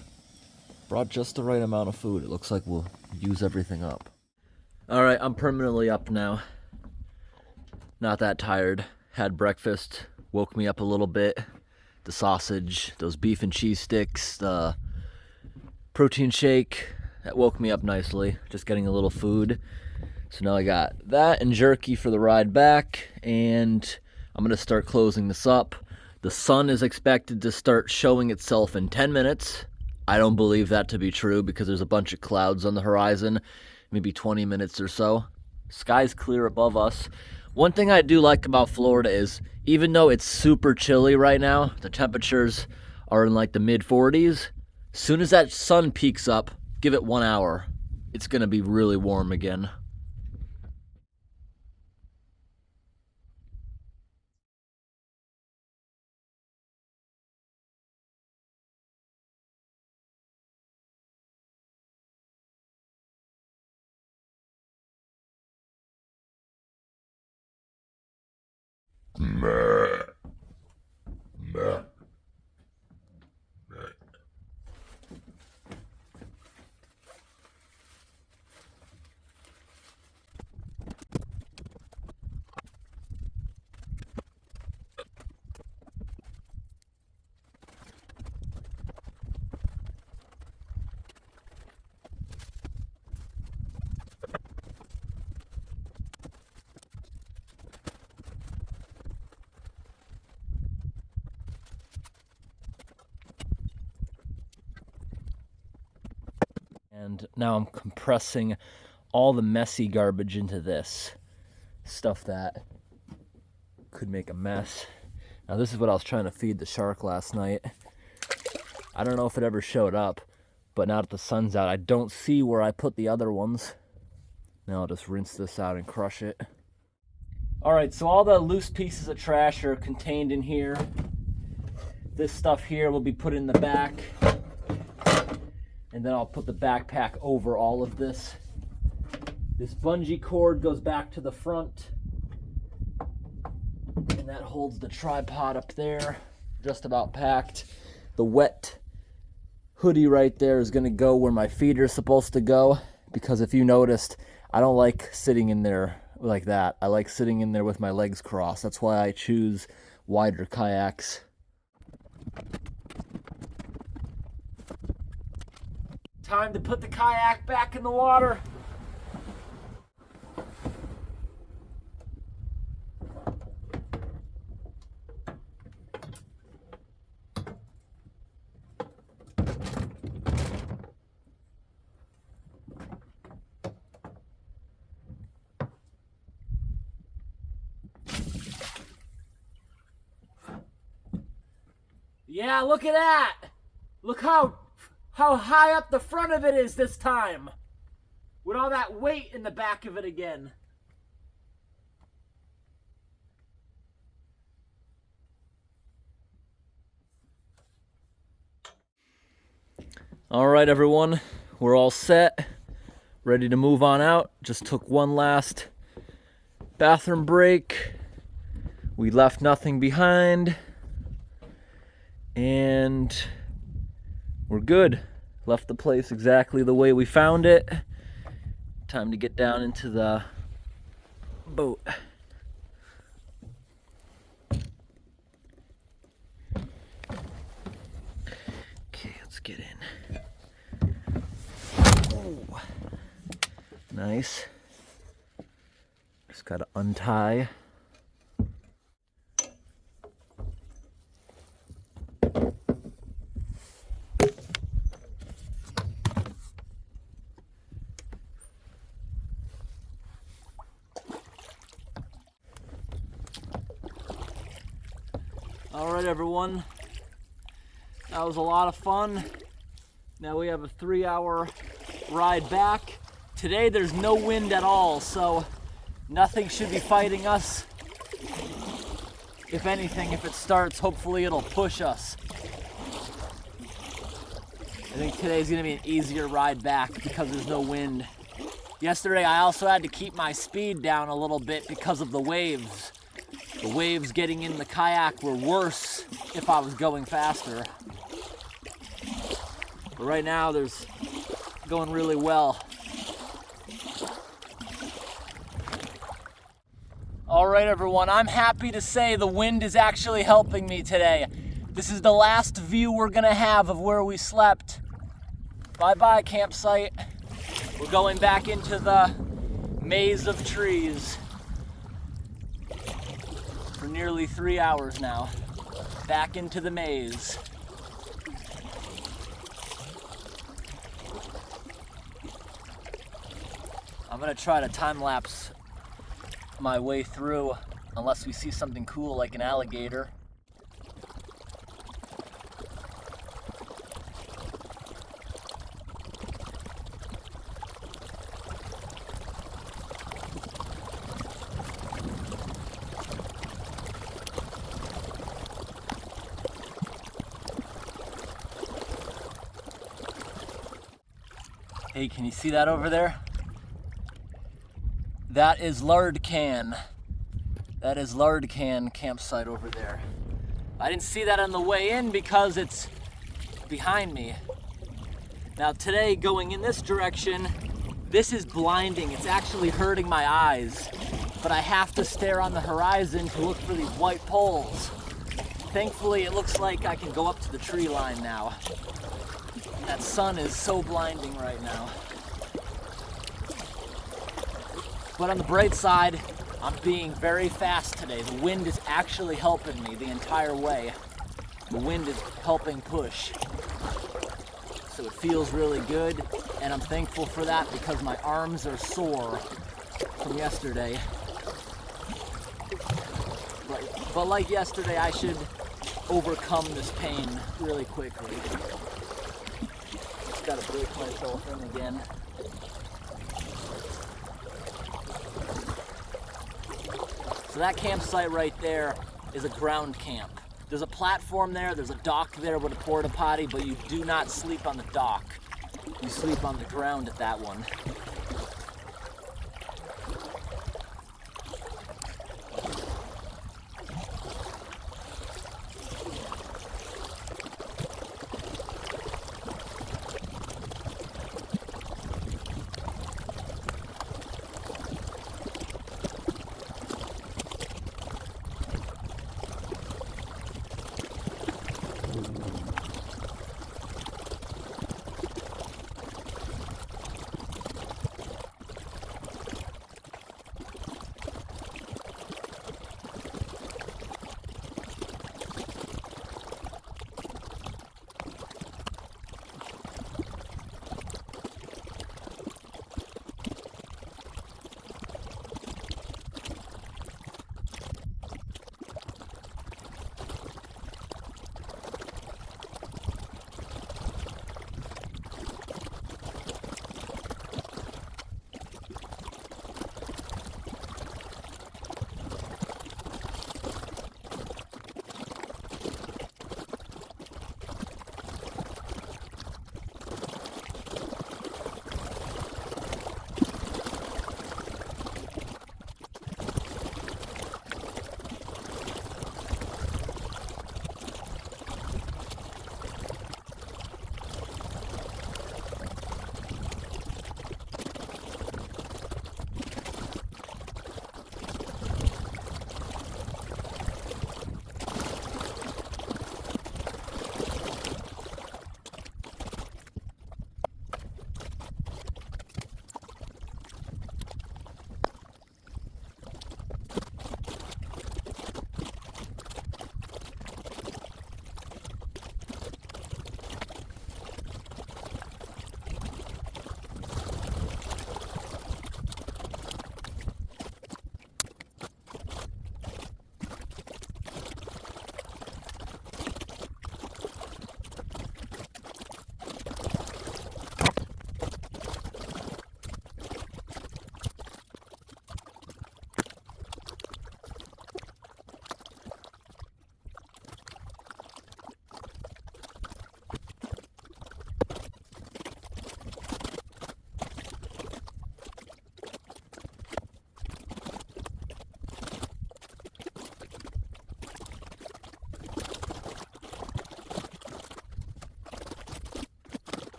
Brought just the right amount of food. It looks like we'll use everything up. Alright, I'm permanently up now. Not that tired. Had breakfast. Woke me up a little bit. The sausage, those beef and cheese sticks, the protein shake, that woke me up nicely. Just getting a little food. So now I got that and jerky for the ride back, and I'm gonna start closing this up. The sun is expected to start showing itself in 10 minutes. I don't believe that to be true because there's a bunch of clouds on the horizon, maybe 20 minutes or so. Sky's clear above us. One thing I do like about Florida is, even though it's super chilly right now, the temperatures are in like the mid-40s. Soon as that sun peaks up, give it 1 hour, it's gonna be really warm again. And now I'm compressing all the messy garbage into this. Stuff that could make a mess. Now this is what I was trying to feed the shark last night. I don't know if it ever showed up, but now that the sun's out, I don't see where I put the other ones. Now I'll just rinse this out and crush it. Alright, so all the loose pieces of trash are contained in here. This stuff here will be put in the back. And then I'll put the backpack over all of this. This bungee cord goes back to the front. And that holds the tripod up there. Just about packed. The wet hoodie right there is gonna go where my feet are supposed to go. Because if you noticed, I don't like sitting in there like that. I like sitting in there with my legs crossed. That's why I choose wider kayaks. Time to put the kayak back in the water. Yeah, look at that! Look how high up the front of it is this time. With all that weight in the back of it again. All right, everyone, we're all set, ready to move on out. Just took one last bathroom break. We left nothing behind, and we're good. Left the place exactly the way we found it. Time to get down into the boat. Okay, let's get in. Oh, nice. Just gotta untie. All right, everyone. That was a lot of fun. Now we have a 3-hour ride back. Today there's no wind at all, so nothing should be fighting us. If anything, if it starts, hopefully it'll push us. I think today's gonna be an easier ride back because there's no wind. Yesterday I also had to keep my speed down a little bit because of the waves. The waves getting in the kayak were worse if I was going faster. But right now there's going really well. All right, everyone, I'm happy to say the wind is actually helping me today. This is the last view we're gonna have of where we slept. Bye-bye, campsite. We're going back into the maze of trees for nearly 3 hours now. Back into the maze. I'm gonna try to time-lapse my way through unless we see something cool like an alligator. Hey, can you see that over there? That is Lard Can. That is Lard Can campsite over there. I didn't see that on the way in because it's behind me. Now today, going in this direction, this is blinding. It's actually hurting my eyes, but I have to stare on the horizon to look for these white poles. Thankfully, it looks like I can go up to the tree line now. That sun is so blinding right now. But on the bright side, I'm being very fast today. The wind is actually helping me the entire way. The wind is helping push. So it feels really good, and I'm thankful for that because my arms are sore from yesterday. But like yesterday, I should overcome this pain really quickly. Just gotta break myself in again. So that campsite right there is a ground camp. There's a platform there, there's a dock there with a porta potty, but you do not sleep on the dock. You sleep on the ground at that one.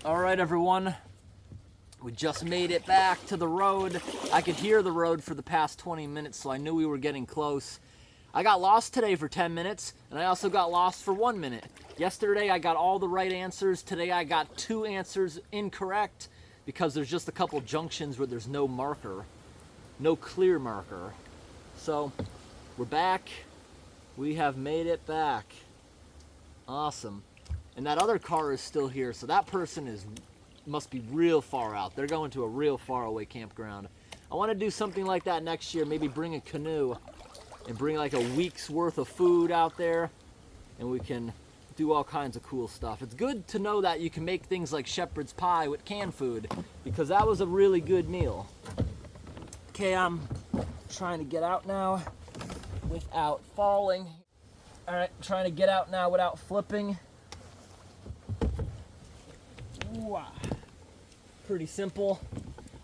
All right, everyone. We just made it back to the road. I could hear the road for the past 20 minutes, so I knew we were getting close. I got lost today for 10 minutes, and I also got lost for 1 minute. Yesterday, I got all the right answers. Today, I got 2 answers incorrect because there's just a couple junctions where there's no marker, no clear marker. So, we're back. We have made it back. Awesome. And that other car is still here, so that person must be real far out. They're going to a real far away campground. I want to do something like that next year, maybe bring a canoe and bring like a week's worth of food out there, and we can do all kinds of cool stuff. It's good to know that you can make things like shepherd's pie with canned food, because that was a really good meal. Okay, I'm trying to get out now without falling. All right, trying to get out now without flipping. Wow. Pretty simple.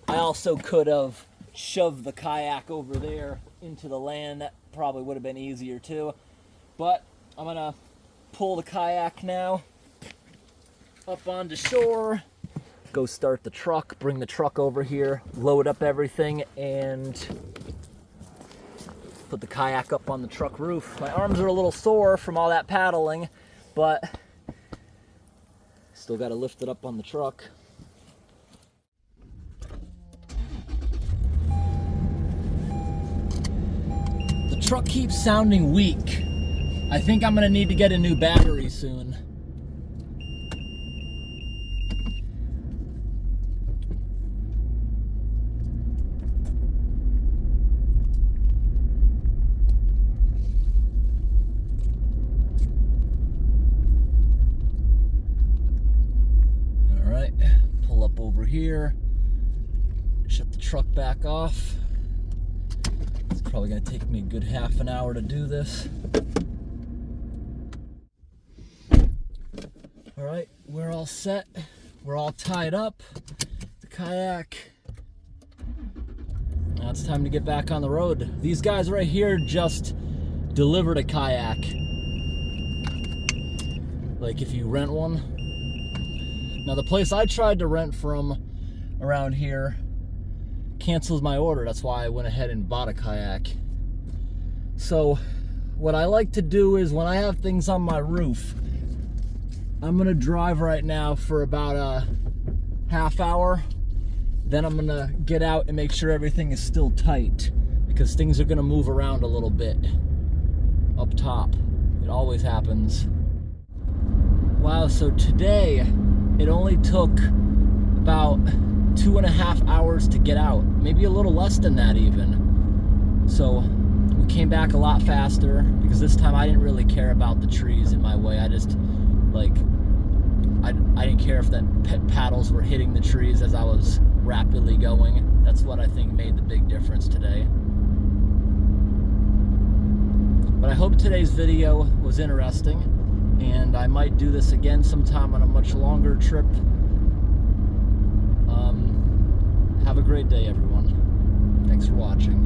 I also could have shoved the kayak over there into the land. That probably would have been easier too. But I'm gonna pull the kayak now up onto shore, go start the truck, bring the truck over here, load up everything, and put the kayak up on the truck roof. My arms are a little sore from all that paddling, but still got to lift it up on the truck. The truck keeps sounding weak. I think I'm going to need to get a new battery soon. Pull up over here, shut the truck back off. It's probably going to take me a good half an hour to do this. All right, we're all set. We're all tied up. The kayak. Now it's time to get back on the road. These guys right here just delivered a kayak. Like if you rent one. Now the place I tried to rent from around here canceled my order. That's why I went ahead and bought a kayak. So what I like to do is when I have things on my roof, I'm gonna drive right now for about a half hour. Then I'm gonna get out and make sure everything is still tight, because things are gonna move around a little bit up top. It always happens. Wow, so today it only took about 2.5 hours to get out, maybe a little less than that even. So we came back a lot faster because this time I didn't really care about the trees in my way. I just I didn't care if the paddles were hitting the trees as I was rapidly going. That's what I think made the big difference today. But I hope today's video was interesting, and I might do this again sometime on a much longer trip. Have a great day, everyone. Thanks for watching.